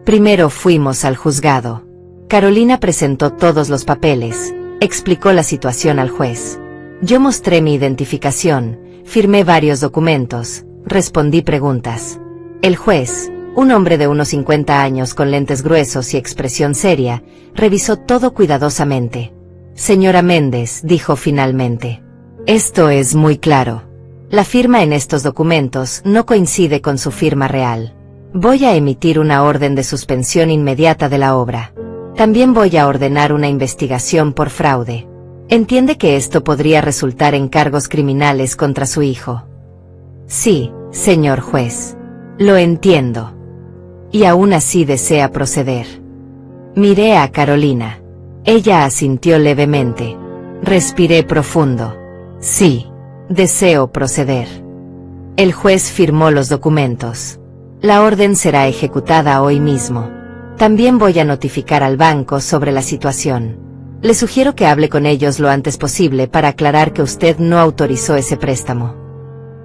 Primero fuimos al juzgado. Carolina presentó todos los papeles, explicó la situación al juez. Yo mostré mi identificación, firmé varios documentos, respondí preguntas. El juez, un hombre de unos 50 años con lentes gruesos y expresión seria, revisó todo cuidadosamente. Señora Méndez, dijo finalmente. Esto es muy claro. La firma en estos documentos no coincide con su firma real. Voy a emitir una orden de suspensión inmediata de la obra. También voy a ordenar una investigación por fraude. ¿Entiende que esto podría resultar en cargos criminales contra su hijo? Sí, señor juez. Lo entiendo. Y aún así desea proceder. Miré a Carolina. Ella asintió levemente. Respiré profundo. Sí, deseo proceder. El juez firmó los documentos. La orden será ejecutada hoy mismo. También voy a notificar al banco sobre la situación. Le sugiero que hable con ellos lo antes posible para aclarar que usted no autorizó ese préstamo.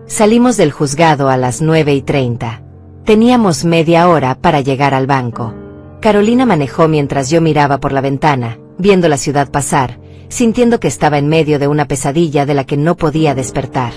Salimos del juzgado a las 9:30. Teníamos media hora para llegar al banco. Carolina manejó mientras yo miraba por la ventana, viendo la ciudad pasar, sintiendo que estaba en medio de una pesadilla de la que no podía despertar.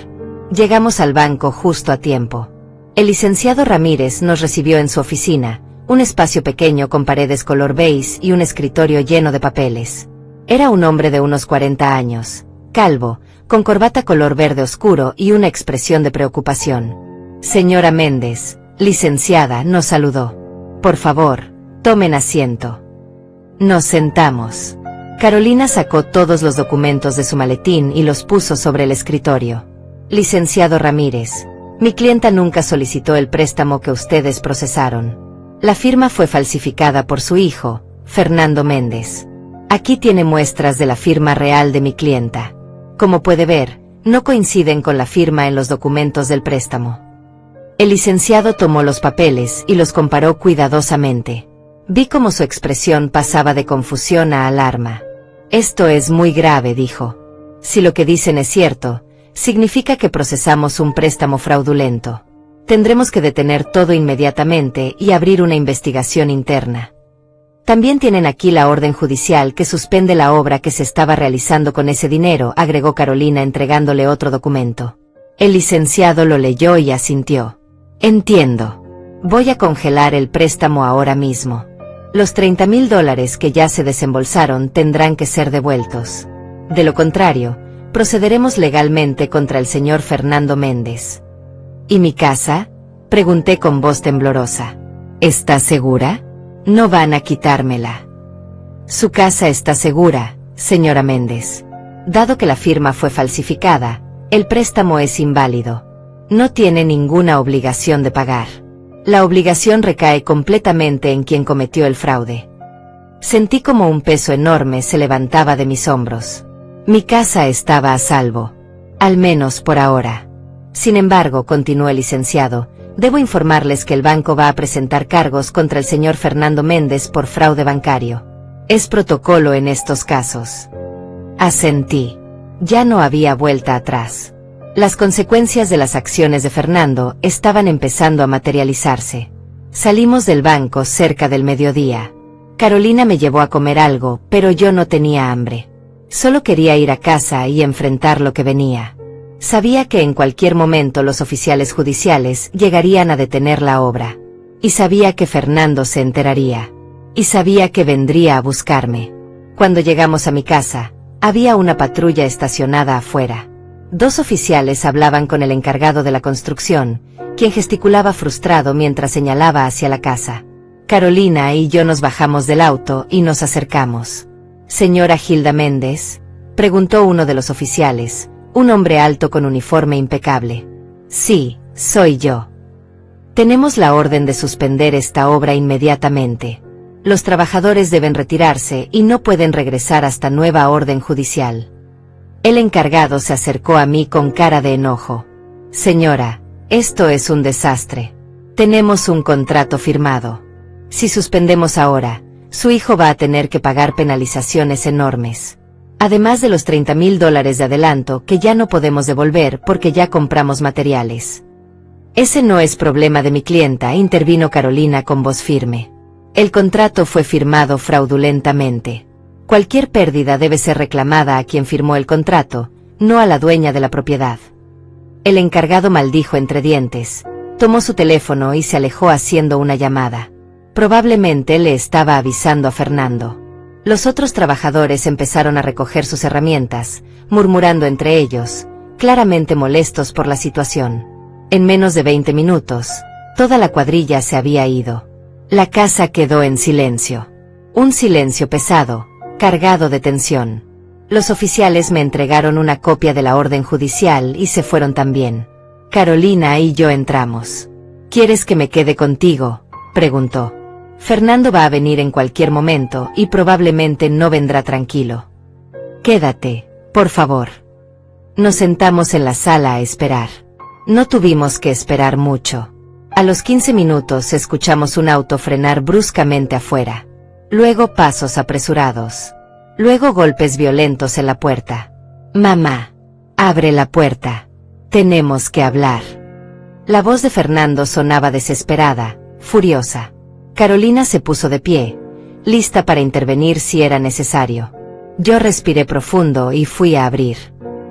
Llegamos al banco justo a tiempo. El licenciado Ramírez nos recibió en su oficina, un espacio pequeño con paredes color beige y un escritorio lleno de papeles. Era un hombre de unos 40 años, calvo, con corbata color verde oscuro y una expresión de preocupación. Señora Méndez, licenciada, nos saludó. Por favor, tomen asiento. Nos sentamos. Carolina sacó todos los documentos de su maletín y los puso sobre el escritorio. Licenciado Ramírez, mi clienta nunca solicitó el préstamo que ustedes procesaron. La firma fue falsificada por su hijo, Fernando Méndez. Aquí tiene muestras de la firma real de mi clienta. Como puede ver, no coinciden con la firma en los documentos del préstamo. El licenciado tomó los papeles y los comparó cuidadosamente. Vi cómo su expresión pasaba de confusión a alarma. Esto es muy grave, dijo. Si lo que dicen es cierto, significa que procesamos un préstamo fraudulento. Tendremos que detener todo inmediatamente y abrir una investigación interna. También tienen aquí la orden judicial que suspende la obra que se estaba realizando con ese dinero, agregó Carolina entregándole otro documento. El licenciado lo leyó y asintió. Entiendo. Voy a congelar el préstamo ahora mismo. Los $30,000 que ya se desembolsaron tendrán que ser devueltos. De lo contrario, procederemos legalmente contra el señor Fernando Méndez. ¿Y mi casa?, pregunté con voz temblorosa. ¿Está segura? No van a quitármela. Su casa está segura, señora Méndez. Dado que la firma fue falsificada, el préstamo es inválido. No tiene ninguna obligación de pagar. La obligación recae completamente en quien cometió el fraude. Sentí como un peso enorme se levantaba de mis hombros. Mi casa estaba a salvo. Al menos por ahora. Sin embargo, continuó el licenciado, debo informarles que el banco va a presentar cargos contra el señor Fernando Méndez por fraude bancario. Es protocolo en estos casos. Asentí. Ya no había vuelta atrás. Las consecuencias de las acciones de Fernando estaban empezando a materializarse. Salimos del banco cerca del mediodía. Carolina me llevó a comer algo, pero yo no tenía hambre. Solo quería ir a casa y enfrentar lo que venía. Sabía que en cualquier momento los oficiales judiciales llegarían a detener la obra. Y sabía que Fernando se enteraría. Y sabía que vendría a buscarme. Cuando llegamos a mi casa, había una patrulla estacionada afuera. 2 oficiales hablaban con el encargado de la construcción, quien gesticulaba frustrado mientras señalaba hacia la casa. Carolina y yo nos bajamos del auto y nos acercamos. «¿Señora Hilda Méndez?», preguntó uno de los oficiales, un hombre alto con uniforme impecable. «Sí, soy yo. Tenemos la orden de suspender esta obra inmediatamente. Los trabajadores deben retirarse y no pueden regresar hasta nueva orden judicial». El encargado se acercó a mí con cara de enojo. «Señora, esto es un desastre. Tenemos un contrato firmado. Si suspendemos ahora, su hijo va a tener que pagar penalizaciones enormes. Además de los $30,000 de adelanto que ya no podemos devolver porque ya compramos materiales». «Ese no es problema de mi clienta», intervino Carolina con voz firme. «El contrato fue firmado fraudulentamente. Cualquier pérdida debe ser reclamada a quien firmó el contrato, no a la dueña de la propiedad». El encargado maldijo entre dientes, tomó su teléfono y se alejó haciendo una llamada. Probablemente le estaba avisando a Fernando. Los otros trabajadores empezaron a recoger sus herramientas, murmurando entre ellos, claramente molestos por la situación. En menos de 20 minutos, toda la cuadrilla se había ido. La casa quedó en silencio. Un silencio pesado, cargado de tensión. Los oficiales me entregaron una copia de la orden judicial y se fueron también. Carolina y yo entramos. ¿Quieres que me quede contigo?, preguntó. Fernando va a venir en cualquier momento y probablemente no vendrá tranquilo. Quédate, por favor. Nos sentamos en la sala a esperar. No tuvimos que esperar mucho. A los 15 minutos escuchamos un auto frenar bruscamente afuera. Luego pasos apresurados. Luego golpes violentos en la puerta. Mamá, abre la puerta. Tenemos que hablar. La voz de Fernando sonaba desesperada, furiosa. Carolina se puso de pie, lista para intervenir si era necesario. Yo respiré profundo y fui a abrir.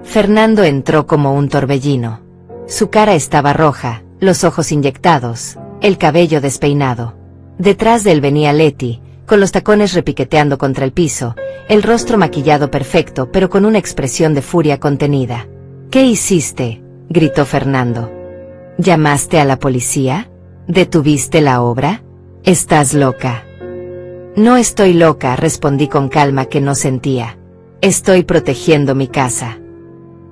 Fernando entró como un torbellino. Su cara estaba roja, los ojos inyectados, el cabello despeinado. Detrás de él venía Leti, con los tacones repiqueteando contra el piso, el rostro maquillado perfecto pero con una expresión de furia contenida. ¿Qué hiciste?, gritó Fernando. ¿Llamaste a la policía? ¿Detuviste la obra? ¿Estás loca? No estoy loca, respondí con calma que no sentía. Estoy protegiendo mi casa.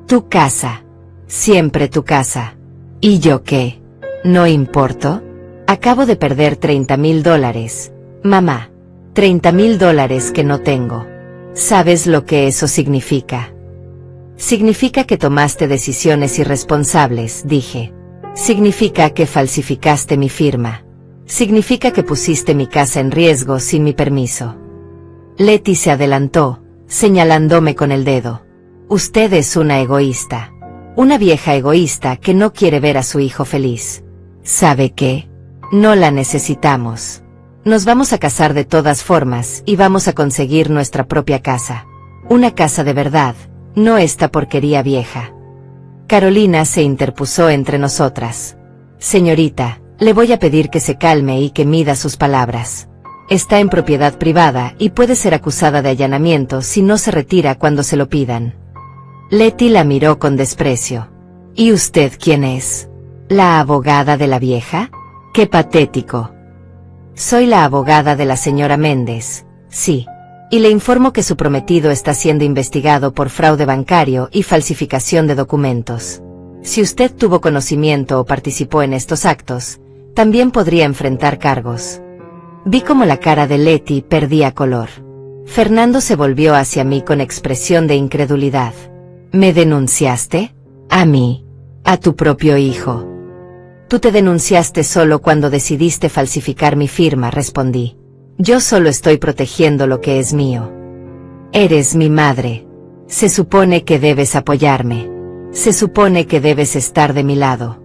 Tu casa. Siempre tu casa. ¿Y yo qué? ¿No importo? Acabo de perder $30,000, mamá. $30,000 que no tengo. ¿Sabes lo que eso significa? Significa que tomaste decisiones irresponsables, dije. Significa que falsificaste mi firma. Significa que pusiste mi casa en riesgo sin mi permiso. Leti se adelantó, señalándome con el dedo. Usted es una egoísta. Una vieja egoísta que no quiere ver a su hijo feliz. ¿Sabe qué? No la necesitamos. Nos vamos a casar de todas formas y vamos a conseguir nuestra propia casa. Una casa de verdad, no esta porquería vieja. Carolina se interpuso entre nosotras. Señorita, le voy a pedir que se calme y que mida sus palabras. Está en propiedad privada y puede ser acusada de allanamiento si no se retira cuando se lo pidan. Leti la miró con desprecio. ¿Y usted quién es? ¿La abogada de la vieja? ¡Qué patético! Soy la abogada de la señora Méndez, sí. Y le informo que su prometido está siendo investigado por fraude bancario y falsificación de documentos. Si usted tuvo conocimiento o participó en estos actos, también podría enfrentar cargos. Vi como la cara de Leti perdía color. Fernando se volvió hacia mí con expresión de incredulidad. ¿Me denunciaste? ¿A mí? ¿A tu propio hijo? Tú te denunciaste solo cuando decidiste falsificar mi firma, respondí. Yo solo estoy protegiendo lo que es mío. Eres mi madre. Se supone que debes apoyarme. Se supone que debes estar de mi lado.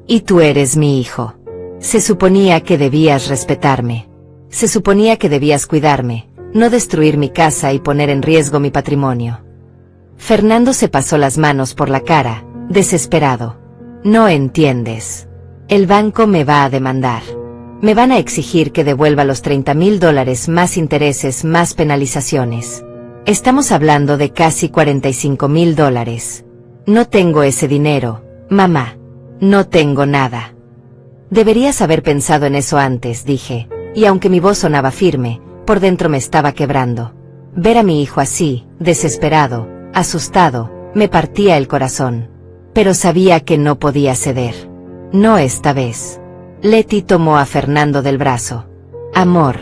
Y tú eres mi hijo. Se suponía que debías respetarme. Se suponía que debías cuidarme, no destruir mi casa y poner en riesgo mi patrimonio. Fernando se pasó las manos por la cara, desesperado. No entiendes. El banco me va a demandar. Me van a exigir que devuelva los $30,000 más intereses más penalizaciones. Estamos hablando de casi $45,000. No tengo ese dinero, mamá. No tengo nada. Deberías haber pensado en eso antes, dije, y aunque mi voz sonaba firme, por dentro me estaba quebrando. Ver a mi hijo así, desesperado, asustado, me partía el corazón. Pero sabía que no podía ceder. No esta vez. Leti tomó a Fernando del brazo. Amor.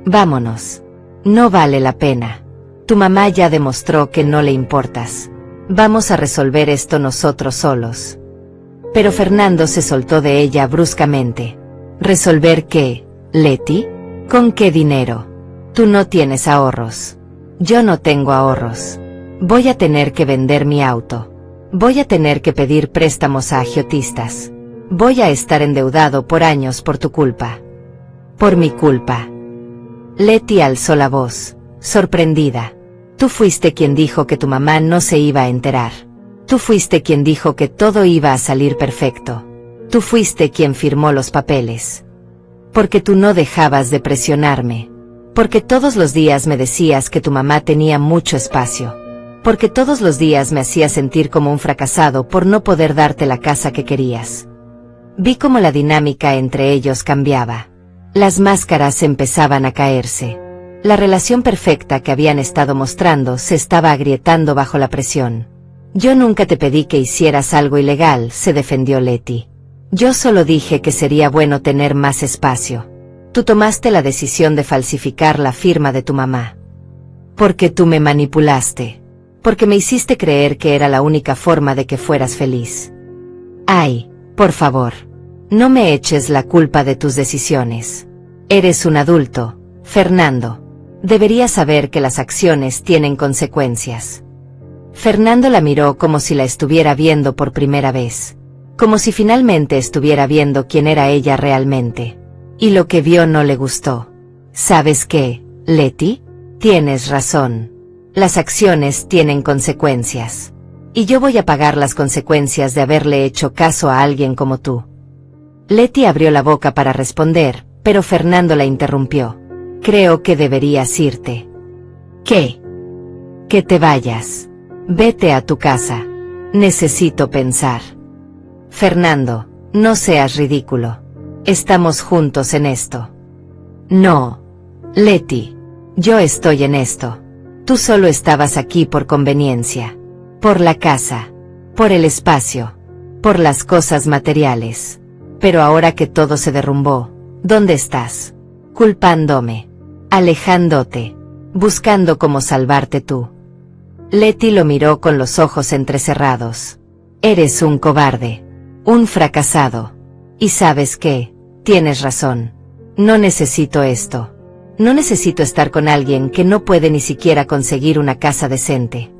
Vámonos. No vale la pena. Tu mamá ya demostró que no le importas. Vamos a resolver esto nosotros solos. Pero Fernando se soltó de ella bruscamente. ¿Resolver qué, Leti? ¿Con qué dinero? Tú no tienes ahorros. Yo no tengo ahorros. Voy a tener que vender mi auto. Voy a tener que pedir préstamos a agiotistas. Voy a estar endeudado por años por tu culpa. Por mi culpa. Leti alzó la voz, sorprendida. Tú fuiste quien dijo que tu mamá no se iba a enterar. Tú fuiste quien dijo que todo iba a salir perfecto. Tú fuiste quien firmó los papeles. Porque tú no dejabas de presionarme. Porque todos los días me decías que tu mamá tenía mucho espacio. Porque todos los días me hacías sentir como un fracasado por no poder darte la casa que querías. Vi cómo la dinámica entre ellos cambiaba. Las máscaras empezaban a caerse. La relación perfecta que habían estado mostrando se estaba agrietando bajo la presión. Yo nunca te pedí que hicieras algo ilegal, se defendió Letty. Yo solo dije que sería bueno tener más espacio. Tú tomaste la decisión de falsificar la firma de tu mamá. Porque tú me manipulaste. Porque me hiciste creer que era la única forma de que fueras feliz. Ay, por favor. No me eches la culpa de tus decisiones. Eres un adulto, Fernando. Deberías saber que las acciones tienen consecuencias. Fernando la miró como si la estuviera viendo por primera vez. Como si finalmente estuviera viendo quién era ella realmente. Y lo que vio no le gustó. ¿Sabes qué, Letty? Tienes razón. Las acciones tienen consecuencias. Y yo voy a pagar las consecuencias de haberle hecho caso a alguien como tú. Letty abrió la boca para responder, pero Fernando la interrumpió. Creo que deberías irte. ¿Qué? Que te vayas. Vete a tu casa. Necesito pensar. Fernando, no seas ridículo. Estamos juntos en esto. No. Letty. Yo estoy en esto. Tú solo estabas aquí por conveniencia. Por la casa. Por el espacio. Por las cosas materiales. Pero ahora que todo se derrumbó, ¿dónde estás? Culpándome. Alejándote. Buscando cómo salvarte tú. Letty lo miró con los ojos entrecerrados. Eres un cobarde. Un fracasado. Y ¿sabes qué? Tienes razón. No necesito esto. No necesito estar con alguien que no puede ni siquiera conseguir una casa decente.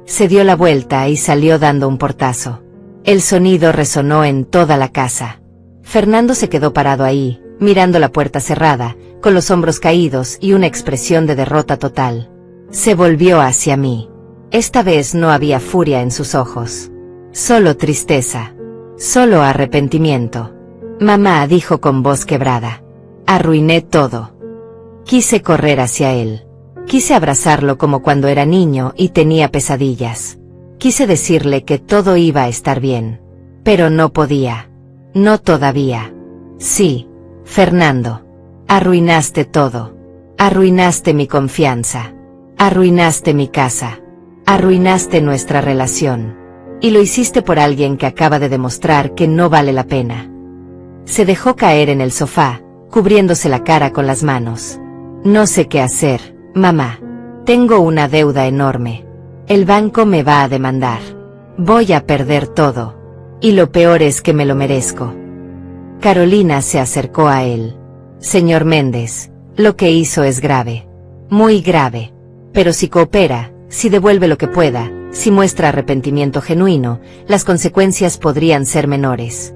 Se dio la vuelta y salió dando un portazo. El sonido resonó en toda la casa. Fernando se quedó parado ahí, mirando la puerta cerrada, con los hombros caídos y una expresión de derrota total. Se volvió hacia mí. Esta vez no había furia en sus ojos. Solo tristeza. Solo arrepentimiento. Mamá, dijo con voz quebrada. Arruiné todo. Quise correr hacia él. Quise abrazarlo como cuando era niño y tenía pesadillas. Quise decirle que todo iba a estar bien. Pero no podía. No todavía. Sí, Fernando. Arruinaste todo. Arruinaste mi confianza. Arruinaste mi casa. Arruinaste nuestra relación. Y lo hiciste por alguien que acaba de demostrar que no vale la pena. Se dejó caer en el sofá, cubriéndose la cara con las manos. No sé qué hacer, mamá. Tengo una deuda enorme. El banco me va a demandar. Voy a perder todo. Y lo peor es que me lo merezco. Carolina se acercó a él. Señor Méndez, lo que hizo es grave. Muy grave. Pero si coopera, si devuelve lo que pueda, si muestra arrepentimiento genuino, las consecuencias podrían ser menores.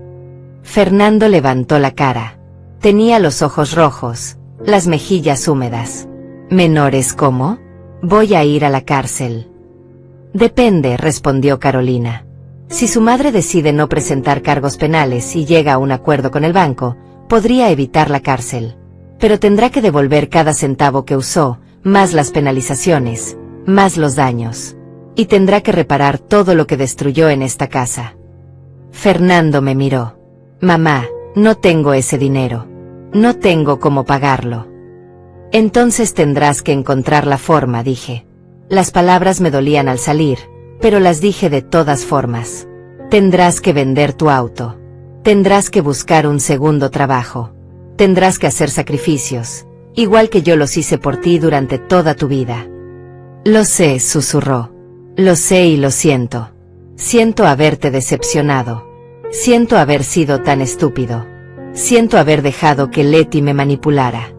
Fernando levantó la cara. Tenía los ojos rojos, las mejillas húmedas. ¿Menores cómo? Voy a ir a la cárcel. Depende, respondió Carolina. Si su madre decide no presentar cargos penales y llega a un acuerdo con el banco, podría evitar la cárcel. Pero tendrá que devolver cada centavo que usó, más las penalizaciones, más los daños. Y tendrá que reparar todo lo que destruyó en esta casa. Fernando me miró. Mamá, no tengo ese dinero. No tengo cómo pagarlo. Entonces tendrás que encontrar la forma, dije. Las palabras me dolían al salir, pero las dije de todas formas. Tendrás que vender tu auto. Tendrás que buscar un segundo trabajo. Tendrás que hacer sacrificios, igual que yo los hice por ti durante toda tu vida. Lo sé, susurró. Lo sé y lo siento. Siento haberte decepcionado. Siento haber sido tan estúpido. Siento haber dejado que Letty me manipulara.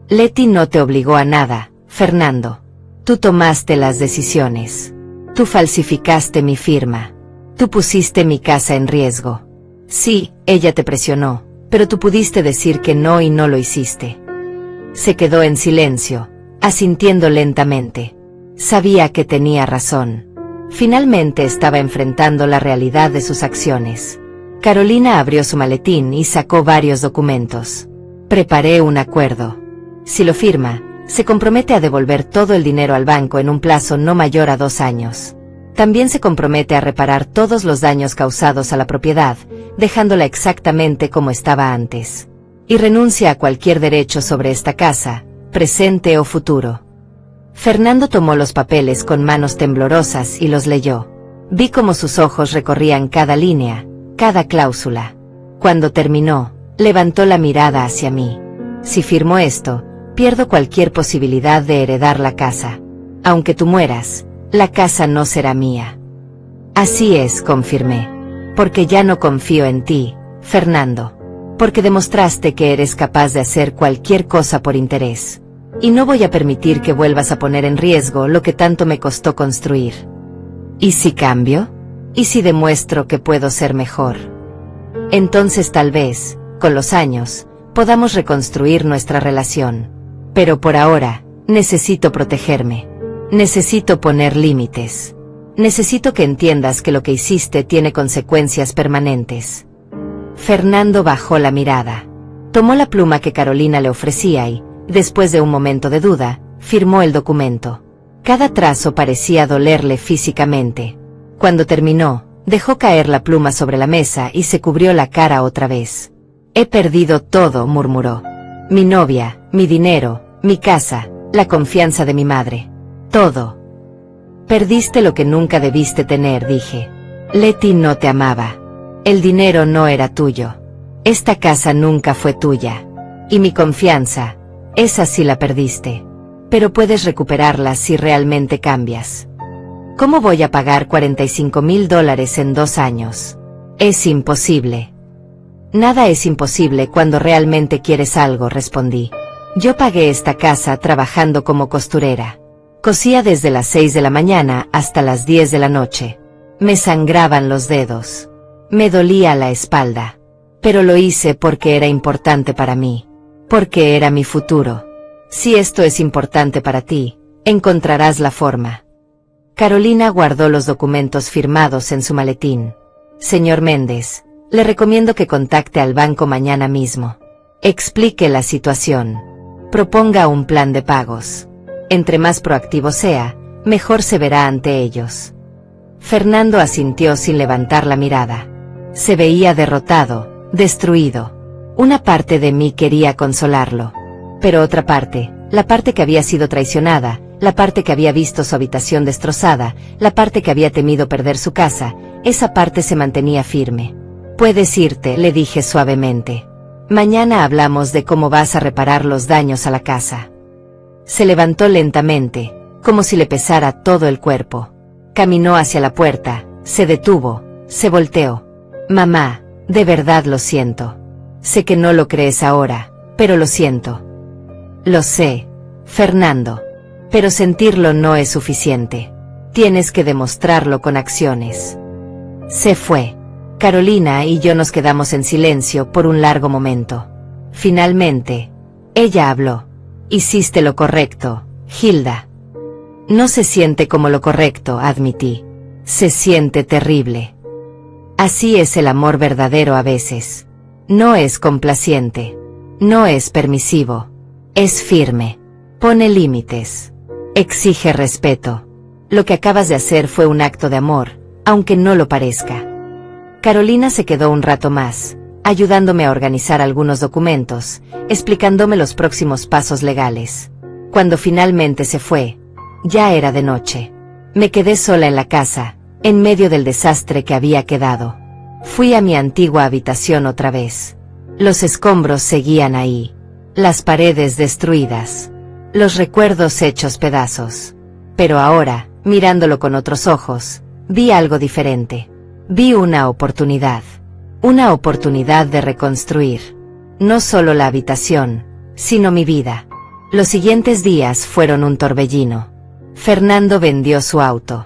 Letty no te obligó a nada, Fernando. Tú tomaste las decisiones. Tú falsificaste mi firma. Tú pusiste mi casa en riesgo. Sí, ella te presionó, pero tú pudiste decir que no y no lo hiciste. Se quedó en silencio, asintiendo lentamente. Sabía que tenía razón. Finalmente estaba enfrentando la realidad de sus acciones. Carolina abrió su maletín y sacó varios documentos. Preparé un acuerdo. Si lo firma, se compromete a devolver todo el dinero al banco en un plazo no mayor a 2 años. También se compromete a reparar todos los daños causados a la propiedad, dejándola exactamente como estaba antes. Y renuncia a cualquier derecho sobre esta casa, presente o futuro. Fernando tomó los papeles con manos temblorosas y los leyó. Vi cómo sus ojos recorrían cada línea, cada cláusula. Cuando terminó, levantó la mirada hacia mí. Si firmo esto, pierdo cualquier posibilidad de heredar la casa. Aunque tú mueras, la casa no será mía. Así es, confirmé. Porque ya no confío en ti, Fernando. Porque demostraste que eres capaz de hacer cualquier cosa por interés. Y no voy a permitir que vuelvas a poner en riesgo lo que tanto me costó construir. ¿Y si cambio? ¿Y si demuestro que puedo ser mejor? Entonces tal vez, con los años, podamos reconstruir nuestra relación. Pero por ahora, necesito protegerme. Necesito poner límites. Necesito que entiendas que lo que hiciste tiene consecuencias permanentes. Fernando bajó la mirada. Tomó la pluma que Carolina le ofrecía y, después de un momento de duda, firmó el documento. Cada trazo parecía dolerle físicamente. Cuando terminó, dejó caer la pluma sobre la mesa y se cubrió la cara otra vez. He perdido todo, murmuró. Mi novia, mi dinero, mi casa, la confianza de mi madre. Todo. Perdiste lo que nunca debiste tener, dije. Leti no te amaba. El dinero no era tuyo. Esta casa nunca fue tuya. Y mi confianza, esa sí la perdiste. Pero puedes recuperarla si realmente cambias. ¿Cómo voy a pagar $45,000 en 2 años? Es imposible. Nada es imposible cuando realmente quieres algo, respondí. Yo pagué esta casa trabajando como costurera. Cosía desde las 6 de la mañana hasta las 10 de la noche. Me sangraban los dedos. Me dolía la espalda. Pero lo hice porque era importante para mí. Porque era mi futuro. Si esto es importante para ti, encontrarás la forma. Carolina guardó los documentos firmados en su maletín. Señor Méndez, le recomiendo que contacte al banco mañana mismo. Explique la situación. Proponga un plan de pagos. Entre más proactivo sea, mejor se verá ante ellos. Fernando asintió sin levantar la mirada. Se veía derrotado, destruido. Una parte de mí quería consolarlo. Pero otra parte, la parte que había sido traicionada, la parte que había visto su habitación destrozada, la parte que había temido perder su casa, esa parte se mantenía firme. Puedes irte, le dije suavemente. Mañana hablamos de cómo vas a reparar los daños a la casa. Se levantó lentamente, como si le pesara todo el cuerpo. Caminó hacia la puerta, se detuvo, se volteó. Mamá, de verdad lo siento. Sé que no lo crees ahora, pero lo siento. Lo sé, Fernando. Pero sentirlo no es suficiente. Tienes que demostrarlo con acciones. Se fue. Carolina y yo nos quedamos en silencio por un largo momento. Finalmente, ella habló. Hiciste lo correcto, Hilda. No se siente como lo correcto, admití. Se siente terrible. Así es el amor verdadero a veces. No es complaciente. No es permisivo. Es firme. Pone límites. Exige respeto. Lo que acabas de hacer fue un acto de amor, aunque no lo parezca. Carolina se quedó un rato más, ayudándome a organizar algunos documentos, explicándome los próximos pasos legales. Cuando finalmente se fue, ya era de noche. Me quedé sola en la casa, en medio del desastre que había quedado. Fui a mi antigua habitación otra vez. Los escombros seguían ahí. Las paredes destruidas. Los recuerdos hechos pedazos. Pero ahora, mirándolo con otros ojos, vi algo diferente. Vi una oportunidad. Una oportunidad de reconstruir. No solo la habitación, sino mi vida. Los siguientes días fueron un torbellino. Fernando vendió su auto.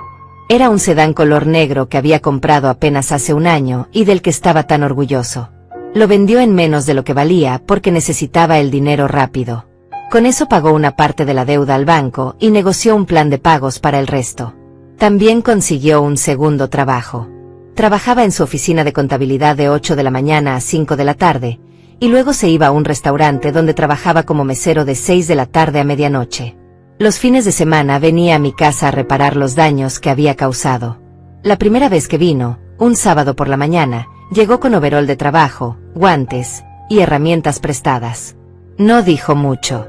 Era un sedán color negro que había comprado apenas hace un año y del que estaba tan orgulloso. Lo vendió en menos de lo que valía porque necesitaba el dinero rápido. Con eso pagó una parte de la deuda al banco y negoció un plan de pagos para el resto. También consiguió un segundo trabajo. Trabajaba en su oficina de contabilidad de 8 de la mañana a 5 de la tarde, y luego se iba a un restaurante donde trabajaba como mesero de 6 de la tarde a medianoche. Los fines de semana venía a mi casa a reparar los daños que había causado. La primera vez que vino, un sábado por la mañana, llegó con overol de trabajo, guantes y herramientas prestadas. No dijo mucho.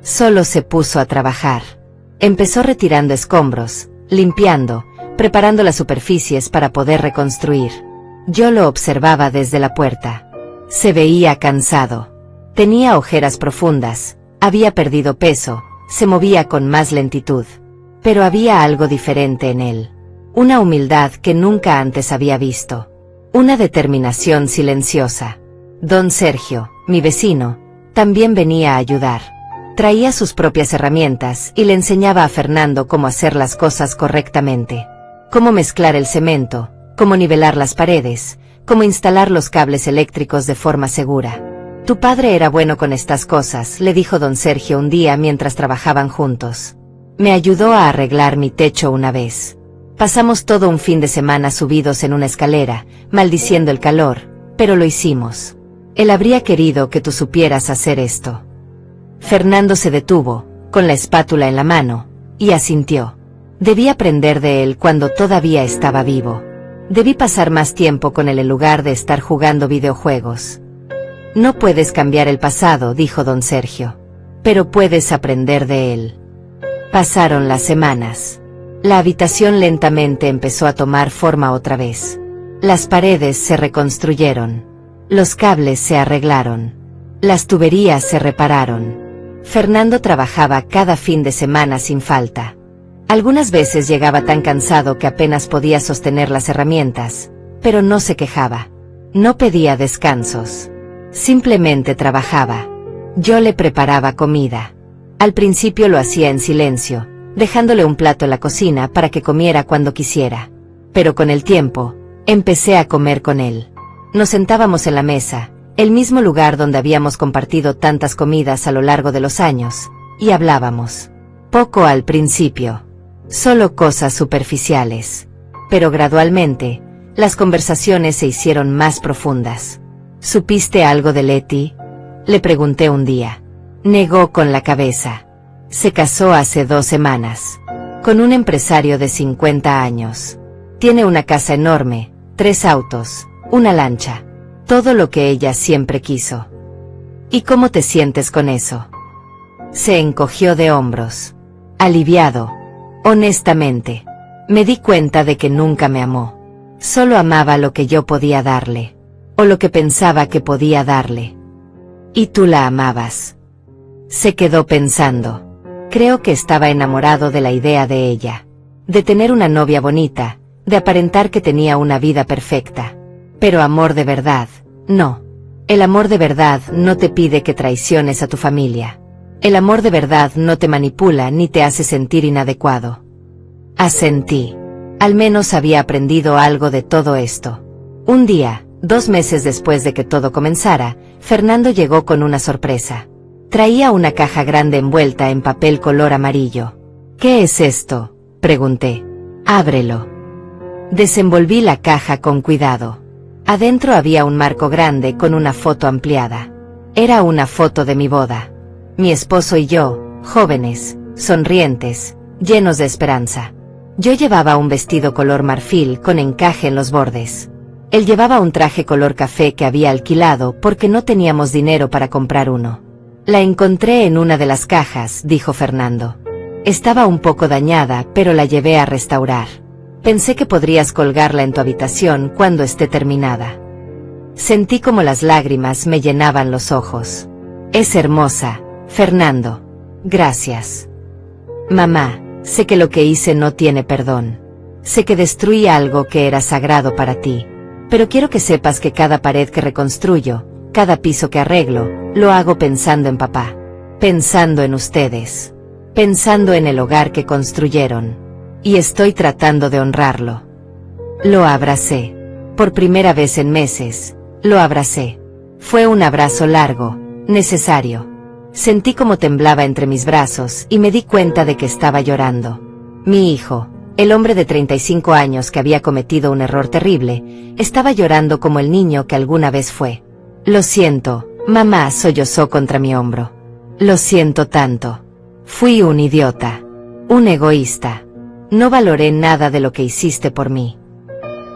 Solo se puso a trabajar. Empezó retirando escombros, limpiando, preparando las superficies para poder reconstruir. Yo lo observaba desde la puerta. Se veía cansado. Tenía ojeras profundas, había perdido peso, se movía con más lentitud. Pero había algo diferente en él. Una humildad que nunca antes había visto. Una determinación silenciosa. Don Sergio, mi vecino, también venía a ayudar. Traía sus propias herramientas y le enseñaba a Fernando cómo hacer las cosas correctamente. Cómo mezclar el cemento, cómo nivelar las paredes, cómo instalar los cables eléctricos de forma segura. Tu padre era bueno con estas cosas, le dijo don Sergio un día mientras trabajaban juntos. Me ayudó a arreglar mi techo una vez. Pasamos todo un fin de semana subidos en una escalera, maldiciendo el calor, pero lo hicimos. Él habría querido que tú supieras hacer esto. Fernando se detuvo, con la espátula en la mano, y asintió. Debí aprender de él cuando todavía estaba vivo. Debí pasar más tiempo con él en lugar de estar jugando videojuegos. No puedes cambiar el pasado, dijo don Sergio. Pero puedes aprender de él. Pasaron las semanas. La habitación lentamente empezó a tomar forma otra vez. Las paredes se reconstruyeron. Los cables se arreglaron. Las tuberías se repararon. Fernando trabajaba cada fin de semana sin falta. Algunas veces llegaba tan cansado que apenas podía sostener las herramientas, pero no se quejaba. No pedía descansos. Simplemente trabajaba. Yo le preparaba comida. Al principio lo hacía en silencio, dejándole un plato en la cocina para que comiera cuando quisiera. Pero con el tiempo, empecé a comer con él. Nos sentábamos en la mesa, el mismo lugar donde habíamos compartido tantas comidas a lo largo de los años, y hablábamos. Poco al principio. Solo cosas superficiales. Pero gradualmente, las conversaciones se hicieron más profundas. ¿Supiste algo de Leti?, le pregunté un día. Negó con la cabeza. Se casó hace 2 semanas. Con un empresario de 50 años. Tiene una casa enorme, 3 autos, una lancha. Todo lo que ella siempre quiso. ¿Y cómo te sientes con eso? Se encogió de hombros. Aliviado. Honestamente. Me di cuenta de que nunca me amó. Solo amaba lo que yo podía darle. O lo que pensaba que podía darle. ¿Y tú la amabas? Se quedó pensando. Creo que estaba enamorado de la idea de ella. De tener una novia bonita, de aparentar que tenía una vida perfecta. Pero amor de verdad, no. El amor de verdad no te pide que traiciones a tu familia. El amor de verdad no te manipula ni te hace sentir inadecuado. Asentí. Al menos había aprendido algo de todo esto. Un día, 2 meses después de que todo comenzara, Fernando llegó con una sorpresa. Traía una caja grande envuelta en papel color amarillo. ¿Qué es esto?, pregunté. Ábrelo. Desenvolví la caja con cuidado. Adentro había un marco grande con una foto ampliada. Era una foto de mi boda. Mi esposo y yo, jóvenes, sonrientes, llenos de esperanza. Yo llevaba un vestido color marfil con encaje en los bordes. Él llevaba un traje color café que había alquilado porque no teníamos dinero para comprar uno. La encontré en una de las cajas, dijo Fernando. Estaba un poco dañada, pero la llevé a restaurar. Pensé que podrías colgarla en tu habitación cuando esté terminada. Sentí como las lágrimas me llenaban los ojos. Es hermosa, Fernando. Gracias. Mamá, sé que lo que hice no tiene perdón. Sé que destruí algo que era sagrado para ti. Pero quiero que sepas que cada pared que reconstruyo, cada piso que arreglo, lo hago pensando en papá. Pensando en ustedes. Pensando en el hogar que construyeron. Y estoy tratando de honrarlo. Lo abracé. Por primera vez en meses, lo abracé. Fue un abrazo largo, necesario. Sentí como temblaba entre mis brazos y me di cuenta de que estaba llorando. Mi hijo, el hombre de 35 años que había cometido un error terrible, estaba llorando como el niño que alguna vez fue. Lo siento, mamá, sollozó contra mi hombro. Lo siento tanto. Fui un idiota. Un egoísta. No valoré nada de lo que hiciste por mí.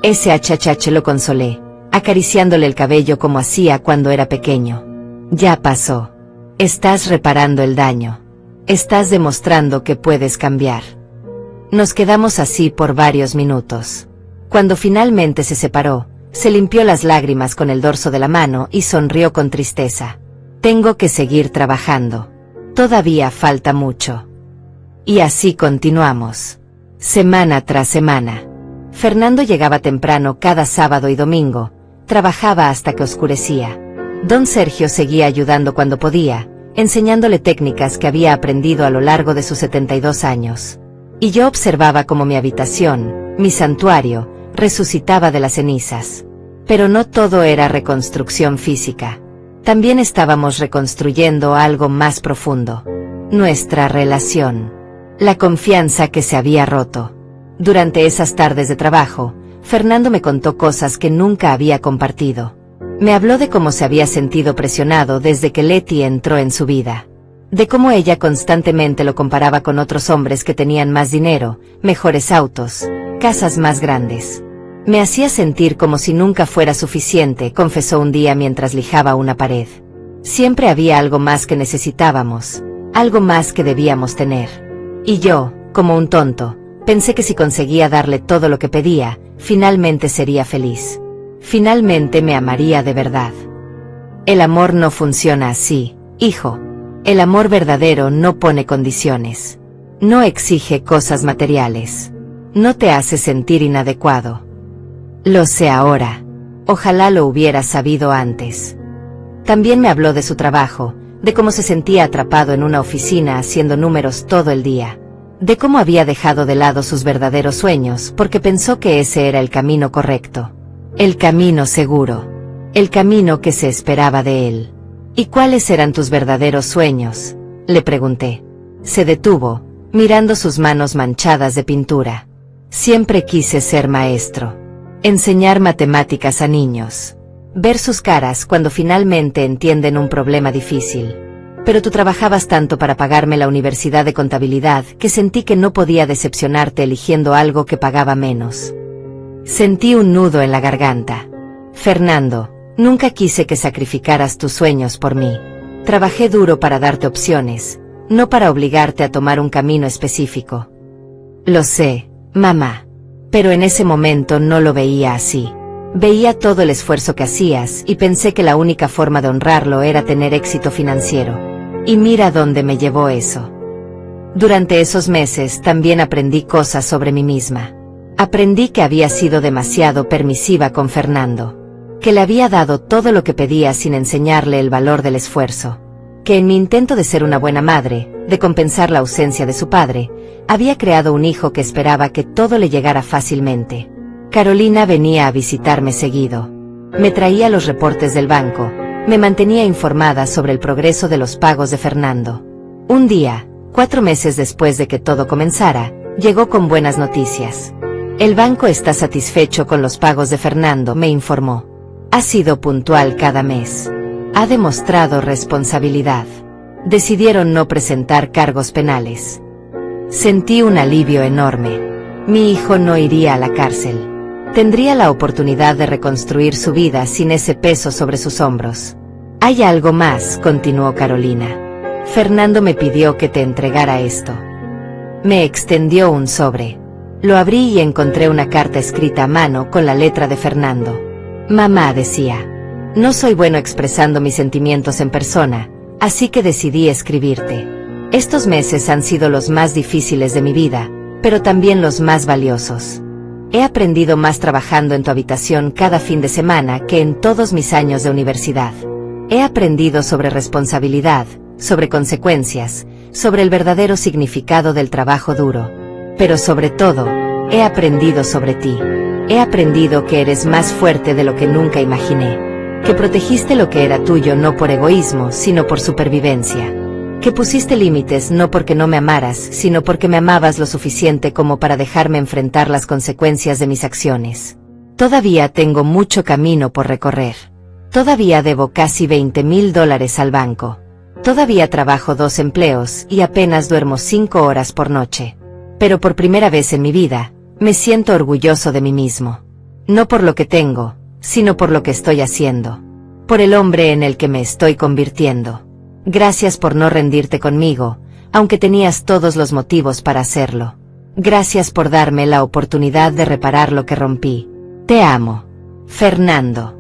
SHH lo consolé, acariciándole el cabello como hacía cuando era pequeño. Ya pasó. Estás reparando el daño. Estás demostrando que puedes cambiar. Nos quedamos así por varios minutos. Cuando finalmente se separó, se limpió las lágrimas con el dorso de la mano y sonrió con tristeza. Tengo que seguir trabajando. Todavía falta mucho. Y así continuamos. Semana tras semana. Fernando llegaba temprano cada sábado y domingo, trabajaba hasta que oscurecía. Don Sergio seguía ayudando cuando podía, enseñándole técnicas que había aprendido a lo largo de sus 72 años. Y yo observaba cómo mi habitación, mi santuario, resucitaba de las cenizas. Pero no todo era reconstrucción física. También estábamos reconstruyendo algo más profundo. Nuestra relación. La confianza que se había roto. Durante esas tardes de trabajo, Fernando me contó cosas que nunca había compartido. Me habló de cómo se había sentido presionado desde que Leti entró en su vida. De cómo ella constantemente lo comparaba con otros hombres que tenían más dinero, mejores autos, casas más grandes. Me hacía sentir como si nunca fuera suficiente, confesó un día mientras lijaba una pared. Siempre había algo más que necesitábamos, algo más que debíamos tener. Y yo, como un tonto, pensé que si conseguía darle todo lo que pedía, finalmente sería feliz. Finalmente me amaría de verdad. El amor no funciona así, hijo. El amor verdadero no pone condiciones. No exige cosas materiales. No te hace sentir inadecuado. Lo sé ahora. Ojalá lo hubiera sabido antes. También me habló de su trabajo, de cómo se sentía atrapado en una oficina haciendo números todo el día. De cómo había dejado de lado sus verdaderos sueños porque pensó que ese era el camino correcto. El camino seguro. El camino que se esperaba de él. ¿Y cuáles eran tus verdaderos sueños?, le pregunté. Se detuvo, mirando sus manos manchadas de pintura. Siempre quise ser maestro. Enseñar matemáticas a niños. Ver sus caras cuando finalmente entienden un problema difícil. Pero tú trabajabas tanto para pagarme la universidad de contabilidad que sentí que no podía decepcionarte eligiendo algo que pagaba menos. Sentí un nudo en la garganta. Fernando, nunca quise que sacrificaras tus sueños por mí. Trabajé duro para darte opciones, no para obligarte a tomar un camino específico. Lo sé, mamá. Pero en ese momento no lo veía así. Veía todo el esfuerzo que hacías y pensé que la única forma de honrarlo era tener éxito financiero. Y mira dónde me llevó eso. Durante esos meses también aprendí cosas sobre mí misma. Aprendí que había sido demasiado permisiva con Fernando. Que le había dado todo lo que pedía sin enseñarle el valor del esfuerzo. Que en mi intento de ser una buena madre, de compensar la ausencia de su padre, había creado un hijo que esperaba que todo le llegara fácilmente. Carolina venía a visitarme seguido. Me traía los reportes del banco, me mantenía informada sobre el progreso de los pagos de Fernando. Un día, 4 meses después de que todo comenzara, llegó con buenas noticias. El banco está satisfecho con los pagos de Fernando, me informó. Ha sido puntual cada mes. Ha demostrado responsabilidad. Decidieron no presentar cargos penales. Sentí un alivio enorme. Mi hijo no iría a la cárcel. Tendría la oportunidad de reconstruir su vida sin ese peso sobre sus hombros. Hay algo más, continuó Carolina. Fernando me pidió que te entregara esto. Me extendió un sobre. Lo abrí y encontré una carta escrita a mano con la letra de Fernando. Mamá, decía. No soy bueno expresando mis sentimientos en persona, así que decidí escribirte. Estos meses han sido los más difíciles de mi vida, pero también los más valiosos. He aprendido más trabajando en tu habitación cada fin de semana que en todos mis años de universidad. He aprendido sobre responsabilidad, sobre consecuencias, sobre el verdadero significado del trabajo duro. Pero sobre todo, he aprendido sobre ti. He aprendido que eres más fuerte de lo que nunca imaginé. Que protegiste lo que era tuyo no por egoísmo, sino por supervivencia. Que pusiste límites no porque no me amaras, sino porque me amabas lo suficiente como para dejarme enfrentar las consecuencias de mis acciones. Todavía tengo mucho camino por recorrer. Todavía debo casi $20,000 al banco. Todavía trabajo 2 empleos y apenas duermo 5 horas por noche. Pero por primera vez en mi vida, me siento orgulloso de mí mismo. No por lo que tengo, sino por lo que estoy haciendo. Por el hombre en el que me estoy convirtiendo. Gracias por no rendirte conmigo, aunque tenías todos los motivos para hacerlo. Gracias por darme la oportunidad de reparar lo que rompí. Te amo. Fernando.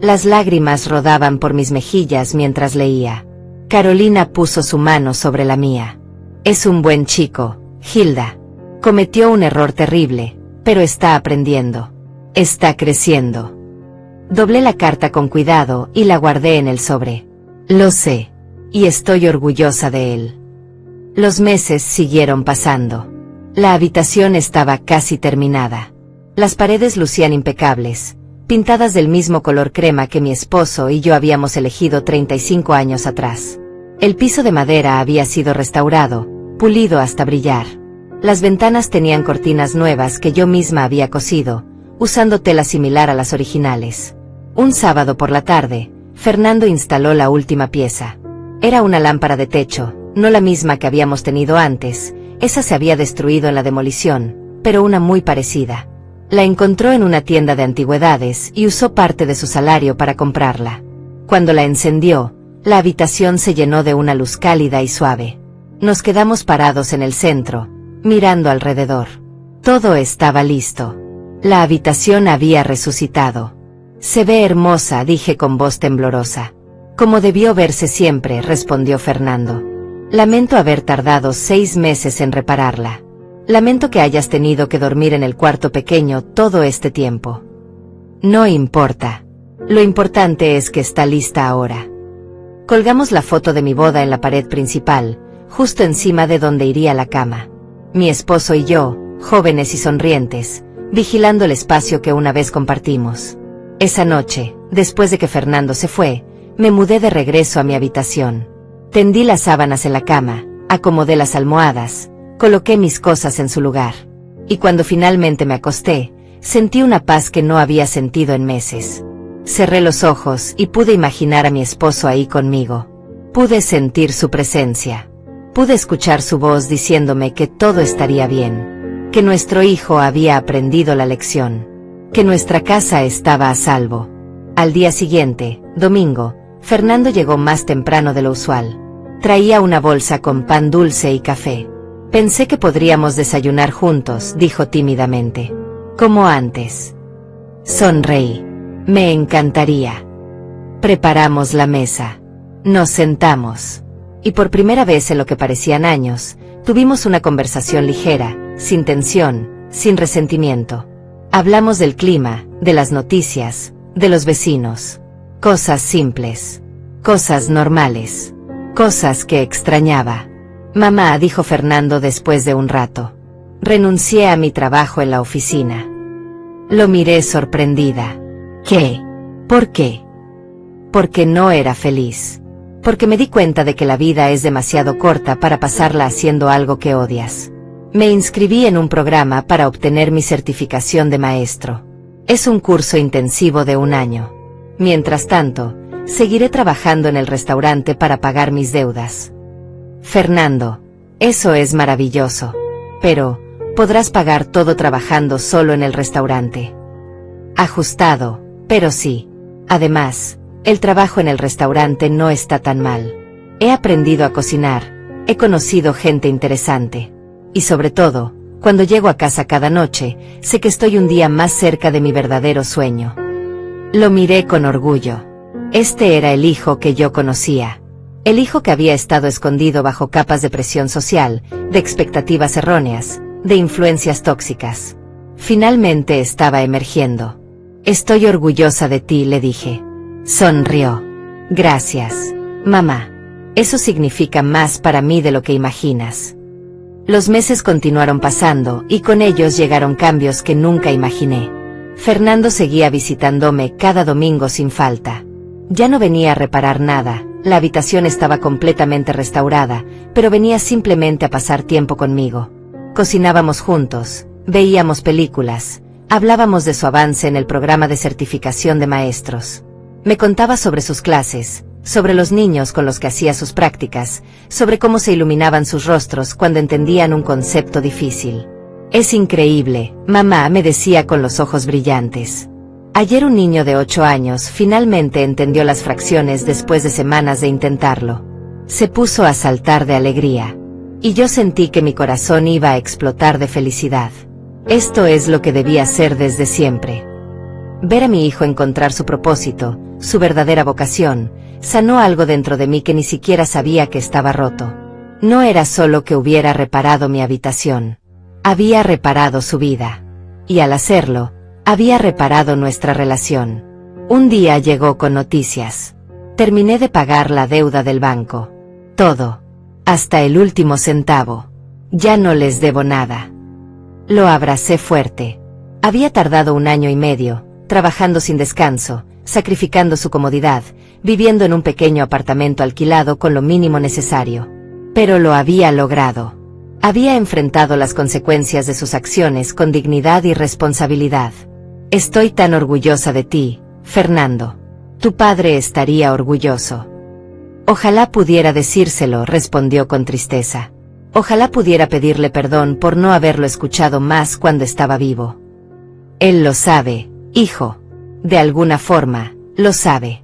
Las lágrimas rodaban por mis mejillas mientras leía. Carolina puso su mano sobre la mía. Es un buen chico, Hilda. Cometió un error terrible, pero está aprendiendo. Está creciendo. Doblé la carta con cuidado y la guardé en el sobre. Lo sé. Y estoy orgullosa de él. Los meses siguieron pasando. La habitación estaba casi terminada. Las paredes lucían impecables, pintadas del mismo color crema que mi esposo y yo habíamos elegido 35 años atrás. El piso de madera había sido restaurado, pulido hasta brillar. Las ventanas tenían cortinas nuevas que yo misma había cosido, usando tela similar a las originales. Un sábado por la tarde, Fernando instaló la última pieza. Era una lámpara de techo, no la misma que habíamos tenido antes, esa se había destruido en la demolición, pero una muy parecida. La encontró en una tienda de antigüedades y usó parte de su salario para comprarla. Cuando la encendió, la habitación se llenó de una luz cálida y suave. Nos quedamos parados en el centro, mirando alrededor. Todo estaba listo. La habitación había resucitado. Se ve hermosa, dije con voz temblorosa. Como debió verse siempre, respondió Fernando. Lamento haber tardado 6 meses en repararla. Lamento que hayas tenido que dormir en el cuarto pequeño todo este tiempo. No importa. Lo importante es que está lista ahora. Colgamos la foto de mi boda en la pared principal, justo encima de donde iría la cama. Mi esposo y yo, jóvenes y sonrientes, vigilando el espacio que una vez compartimos. Esa noche, después de que Fernando se fue, me mudé de regreso a mi habitación. Tendí las sábanas en la cama, acomodé las almohadas, coloqué mis cosas en su lugar. Y cuando finalmente me acosté, sentí una paz que no había sentido en meses. Cerré los ojos y pude imaginar a mi esposo ahí conmigo. Pude sentir su presencia. Pude escuchar su voz diciéndome que todo estaría bien, que nuestro hijo había aprendido la lección, que nuestra casa estaba a salvo. Al día siguiente, domingo, Fernando llegó más temprano de lo usual. Traía una bolsa con pan dulce y café. Pensé que podríamos desayunar juntos, dijo tímidamente. Como antes. Sonreí. Me encantaría. Preparamos la mesa. Nos sentamos. Y por primera vez en lo que parecían años, tuvimos una conversación ligera, sin tensión, sin resentimiento. Hablamos del clima, de las noticias, de los vecinos. Cosas simples. Cosas normales. Cosas que extrañaba. Mamá, dijo Fernando después de un rato. Renuncié a mi trabajo en la oficina. Lo miré sorprendida. ¿Qué? ¿Por qué? Porque no era feliz. Porque me di cuenta de que la vida es demasiado corta para pasarla haciendo algo que odias. Me inscribí en un programa para obtener mi certificación de maestro. Es un curso intensivo de 1 año. Mientras tanto, seguiré trabajando en el restaurante para pagar mis deudas. Fernando, eso es maravilloso. Pero, podrás pagar todo trabajando solo en el restaurante. Ajustado, pero sí. Además, el trabajo en el restaurante no está tan mal. He aprendido a cocinar, he conocido gente interesante. Y sobre todo, cuando llego a casa cada noche, sé que estoy un día más cerca de mi verdadero sueño. Lo miré con orgullo. Este era el hijo que yo conocía. El hijo que había estado escondido bajo capas de presión social, de expectativas erróneas, de influencias tóxicas. Finalmente estaba emergiendo. Estoy orgullosa de ti, le dije. Sonrió. Gracias, mamá. Eso significa más para mí de lo que imaginas. Los meses continuaron pasando y con ellos llegaron cambios que nunca imaginé. Fernando seguía visitándome cada domingo sin falta. Ya no venía a reparar nada, la habitación estaba completamente restaurada, pero venía simplemente a pasar tiempo conmigo. Cocinábamos juntos, veíamos películas, hablábamos de su avance en el programa de certificación de maestros. Me contaba sobre sus clases, sobre los niños con los que hacía sus prácticas, sobre cómo se iluminaban sus rostros cuando entendían un concepto difícil. Es increíble, mamá, me decía con los ojos brillantes. Ayer un niño de 8 años finalmente entendió las fracciones después de semanas de intentarlo. Se puso a saltar de alegría. Y yo sentí que mi corazón iba a explotar de felicidad. Esto es lo que debía ser desde siempre. Ver a mi hijo encontrar su propósito, su verdadera vocación, sanó algo dentro de mí que ni siquiera sabía que estaba roto. No era solo que hubiera reparado mi habitación. Había reparado su vida. Y al hacerlo, había reparado nuestra relación. Un día llegó con noticias. Terminé de pagar la deuda del banco. Todo. Hasta el último centavo. Ya no les debo nada. Lo abracé fuerte. Había tardado 1 año y medio, trabajando sin descanso, sacrificando su comodidad, viviendo en un pequeño apartamento alquilado con lo mínimo necesario. Pero lo había logrado. Había enfrentado las consecuencias de sus acciones con dignidad y responsabilidad. Estoy tan orgullosa de ti, Fernando. Tu padre estaría orgulloso. Ojalá pudiera decírselo, respondió con tristeza. Ojalá pudiera pedirle perdón por no haberlo escuchado más cuando estaba vivo. Él lo sabe, hijo. De alguna forma, lo sabe.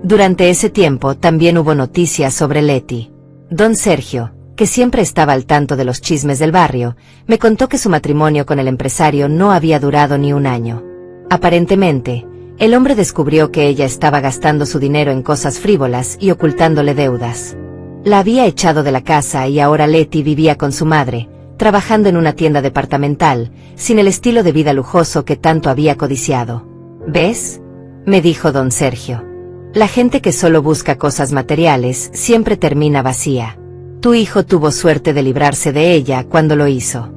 Durante ese tiempo también hubo noticias sobre Leti. Don Sergio, que siempre estaba al tanto de los chismes del barrio, me contó que su matrimonio con el empresario no había durado ni 1 año. Aparentemente, el hombre descubrió que ella estaba gastando su dinero en cosas frívolas y ocultándole deudas. La había echado de la casa y ahora Leti vivía con su madre, trabajando en una tienda departamental, sin el estilo de vida lujoso que tanto había codiciado. ¿Ves?, me dijo don Sergio. La gente que solo busca cosas materiales siempre termina vacía. Tu hijo tuvo suerte de librarse de ella cuando lo hizo.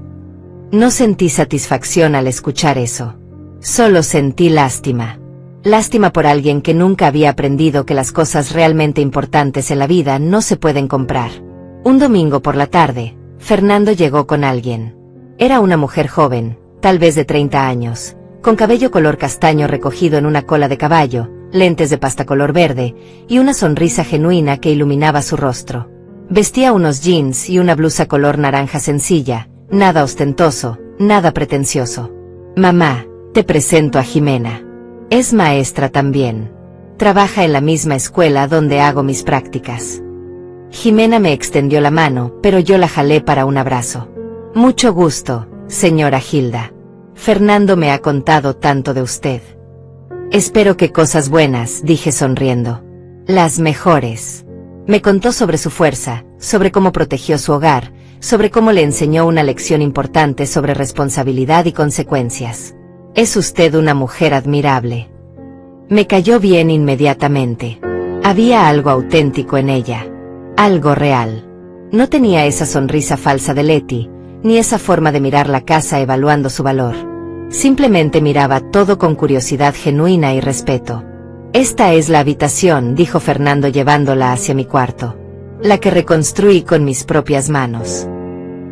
No sentí satisfacción al escuchar eso. Solo sentí lástima. Lástima por alguien que nunca había aprendido que las cosas realmente importantes en la vida no se pueden comprar. Un domingo por la tarde, Fernando llegó con alguien. Era una mujer joven, tal vez de 30 años, con cabello color castaño recogido en una cola de caballo, lentes de pasta color verde, y una sonrisa genuina que iluminaba su rostro. Vestía unos jeans y una blusa color naranja sencilla, nada ostentoso, nada pretencioso. Mamá, te presento a Jimena. Es maestra también. Trabaja en la misma escuela donde hago mis prácticas. Jimena me extendió la mano, pero yo la jalé para un abrazo. Mucho gusto, señora Hilda. Fernando me ha contado tanto de usted. Espero que cosas buenas, dije sonriendo. Las mejores. Me contó sobre su fuerza, sobre cómo protegió su hogar, sobre cómo le enseñó una lección importante sobre responsabilidad y consecuencias. Es usted una mujer admirable. Me cayó bien inmediatamente. Había algo auténtico en ella. Algo real. No tenía esa sonrisa falsa de Leti, ni esa forma de mirar la casa evaluando su valor. Simplemente miraba todo con curiosidad genuina y respeto. Esta es la habitación, dijo Fernando llevándola hacia mi cuarto. La que reconstruí con mis propias manos.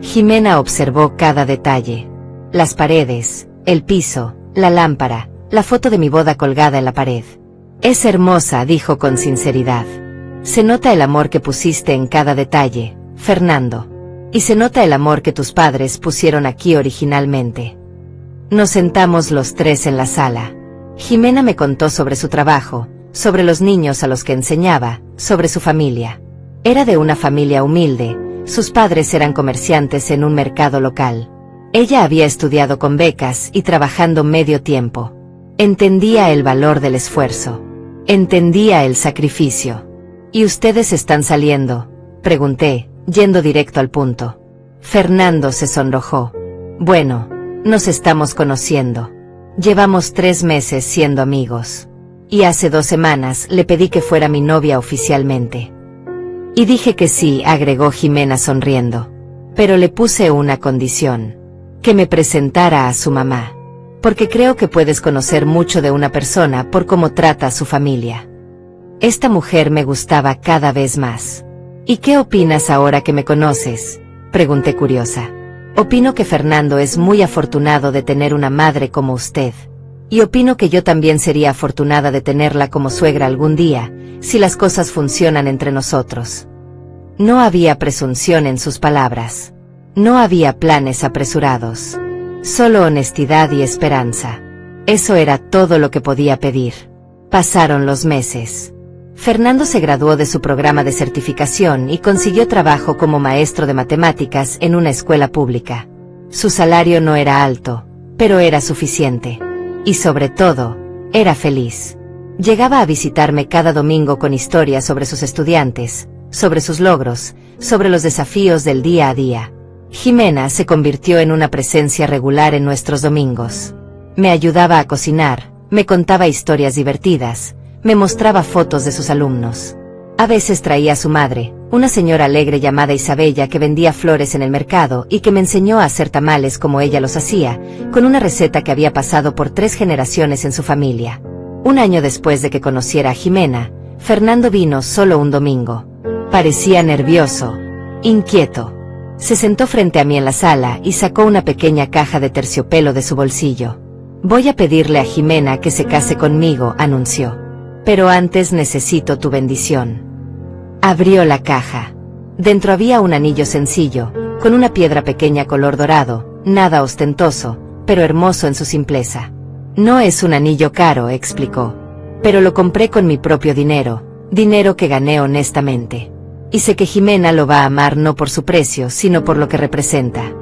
Jimena observó cada detalle. Las paredes, el piso, la lámpara, la foto de mi boda colgada en la pared. Es hermosa, dijo con sinceridad. Se nota el amor que pusiste en cada detalle, Fernando. Y se nota el amor que tus padres pusieron aquí originalmente. Nos sentamos los tres en la sala. Jimena me contó sobre su trabajo, sobre los niños a los que enseñaba, sobre su familia. Era de una familia humilde, sus padres eran comerciantes en un mercado local. Ella había estudiado con becas y trabajando medio tiempo. Entendía el valor del esfuerzo. Entendía el sacrificio. ¿Y ustedes están saliendo?, pregunté, yendo directo al punto. Fernando se sonrojó. Bueno, nos estamos conociendo. Llevamos 3 meses siendo amigos. Y hace 2 semanas le pedí que fuera mi novia oficialmente. Y dije que sí, agregó Jimena sonriendo. Pero le puse una condición. Que me presentara a su mamá. Porque creo que puedes conocer mucho de una persona por cómo trata a su familia. Esta mujer me gustaba cada vez más. ¿Y qué opinas ahora que me conoces?, pregunté curiosa. Opino que Fernando es muy afortunado de tener una madre como usted. Y opino que yo también sería afortunada de tenerla como suegra algún día, si las cosas funcionan entre nosotros. No había presunción en sus palabras. No había planes apresurados. Solo honestidad y esperanza. Eso era todo lo que podía pedir. Pasaron los meses. Fernando se graduó de su programa de certificación y consiguió trabajo como maestro de matemáticas en una escuela pública. Su salario no era alto, pero era suficiente. Y sobre todo, era feliz. Llegaba a visitarme cada domingo con historias sobre sus estudiantes, sobre sus logros, sobre los desafíos del día a día. Jimena se convirtió en una presencia regular en nuestros domingos. Me ayudaba a cocinar, me contaba historias divertidas, me mostraba fotos de sus alumnos. A veces traía a su madre, una señora alegre llamada Isabella que vendía flores en el mercado y que me enseñó a hacer tamales como ella los hacía, con una receta que había pasado por 3 generaciones en su familia. Un año después de que conociera a Jimena, Fernando vino solo un domingo. Parecía nervioso, inquieto. Se sentó frente a mí en la sala y sacó una pequeña caja de terciopelo de su bolsillo. «Voy a pedirle a Jimena que se case conmigo», anunció. «Pero antes necesito tu bendición». Abrió la caja. Dentro había un anillo sencillo, con una piedra pequeña color dorado, nada ostentoso, pero hermoso en su simpleza. «No es un anillo caro», explicó. «Pero lo compré con mi propio dinero, dinero que gané honestamente. Y sé que Jimena lo va a amar no por su precio, sino por lo que representa».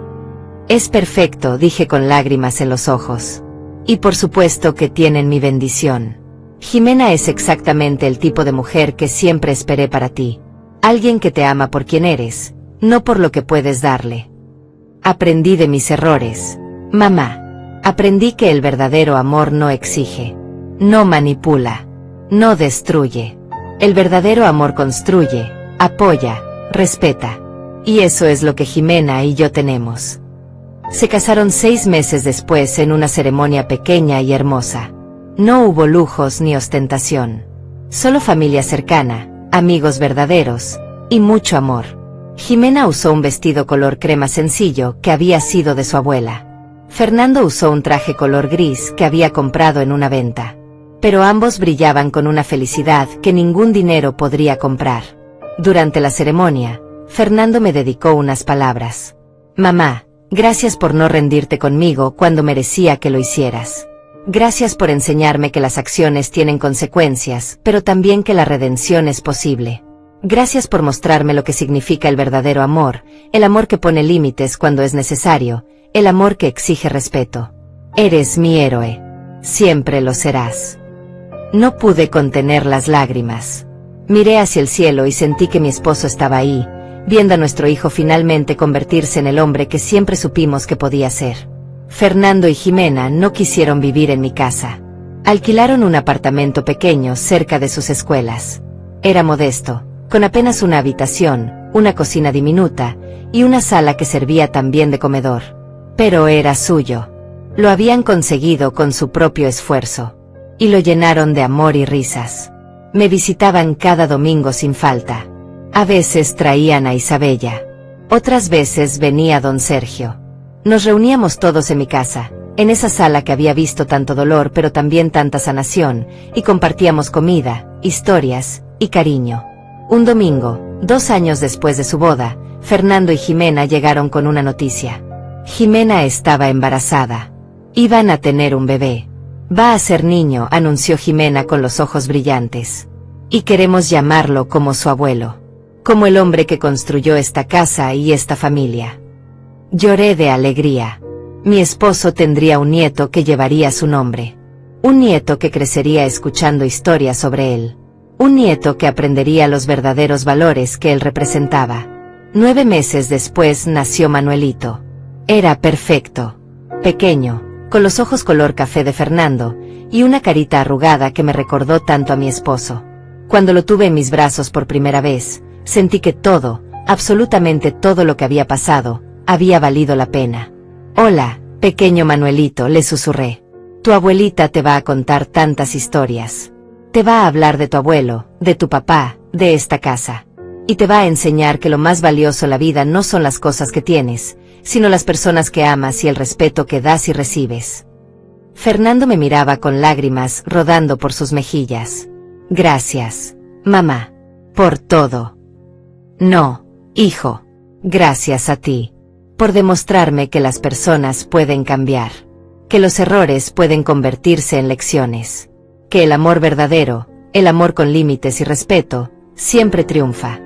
«Es perfecto», dije con lágrimas en los ojos. «Y por supuesto que tienen mi bendición. Jimena es exactamente el tipo de mujer que siempre esperé para ti. Alguien que te ama por quien eres, no por lo que puedes darle». Aprendí de mis errores, mamá. Aprendí que el verdadero amor no exige, no manipula, no destruye. El verdadero amor construye, apoya, respeta. Y eso es lo que Jimena y yo tenemos. Se casaron 6 meses después en una ceremonia pequeña y hermosa. No hubo lujos ni ostentación. Solo familia cercana, amigos verdaderos, y mucho amor. Jimena usó un vestido color crema sencillo que había sido de su abuela. Fernando usó un traje color gris que había comprado en una venta. Pero ambos brillaban con una felicidad que ningún dinero podría comprar. Durante la ceremonia, Fernando me dedicó unas palabras. «Mamá, gracias por no rendirte conmigo cuando merecía que lo hicieras. Gracias por enseñarme que las acciones tienen consecuencias, pero también que la redención es posible. Gracias por mostrarme lo que significa el verdadero amor, el amor que pone límites cuando es necesario, el amor que exige respeto. Eres mi héroe. Siempre lo serás». No pude contener las lágrimas. Miré hacia el cielo y sentí que mi esposo estaba ahí, viendo a nuestro hijo finalmente convertirse en el hombre que siempre supimos que podía ser. Fernando y Jimena no quisieron vivir en mi casa. Alquilaron un apartamento pequeño cerca de sus escuelas. Era modesto, con apenas una habitación, una cocina diminuta, y una sala que servía también de comedor. Pero era suyo. Lo habían conseguido con su propio esfuerzo. Y lo llenaron de amor y risas. Me visitaban cada domingo sin falta. A veces traían a Isabella. Otras veces venía don Sergio. Nos reuníamos todos en mi casa, en esa sala que había visto tanto dolor pero también tanta sanación, y compartíamos comida, historias, y cariño. Un domingo, 2 años después de su boda, Fernando y Jimena llegaron con una noticia. Jimena estaba embarazada. Iban a tener un bebé. «Va a ser niño», anunció Jimena con los ojos brillantes. «Y queremos llamarlo como su abuelo. Como el hombre que construyó esta casa y esta familia». Lloré de alegría. Mi esposo tendría un nieto que llevaría su nombre. Un nieto que crecería escuchando historias sobre él. Un nieto que aprendería los verdaderos valores que él representaba. 9 meses después nació Manuelito. Era perfecto. Pequeño, con los ojos color café de Fernando, y una carita arrugada que me recordó tanto a mi esposo. Cuando lo tuve en mis brazos por primera vez, sentí que todo, absolutamente todo lo que había pasado, había valido la pena. «Hola, pequeño Manuelito», le susurré. «Tu abuelita te va a contar tantas historias. Te va a hablar de tu abuelo, de tu papá, de esta casa. Y te va a enseñar que lo más valioso en la vida no son las cosas que tienes, sino las personas que amas y el respeto que das y recibes». Fernando me miraba con lágrimas rodando por sus mejillas. «Gracias, mamá, por todo». «No, hijo, gracias a ti, por demostrarme que las personas pueden cambiar, que los errores pueden convertirse en lecciones, que el amor verdadero, El amor con límites y respeto siempre triunfa.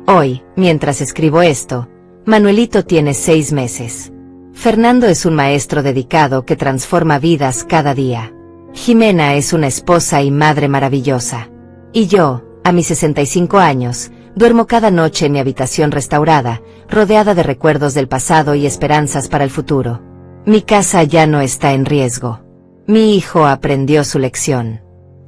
Hoy, mientras escribo esto, Manuelito tiene 6 meses. Fernando es un maestro dedicado que transforma vidas cada día. Jimena es una esposa y madre maravillosa. Y yo, a mis 65 años, duermo cada noche en mi habitación restaurada, rodeada de recuerdos del pasado y esperanzas para el futuro. Mi casa ya no está en riesgo. Mi hijo aprendió su lección.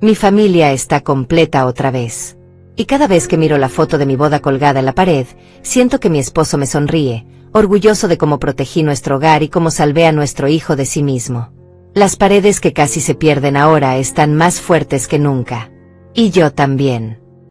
Mi familia está completa otra vez. Y cada vez que miro la foto de mi boda colgada en la pared, siento que mi esposo me sonríe, orgulloso de cómo protegí nuestro hogar y cómo salvé a nuestro hijo de sí mismo. Las paredes que casi se pierden ahora están más fuertes que nunca. Y yo también.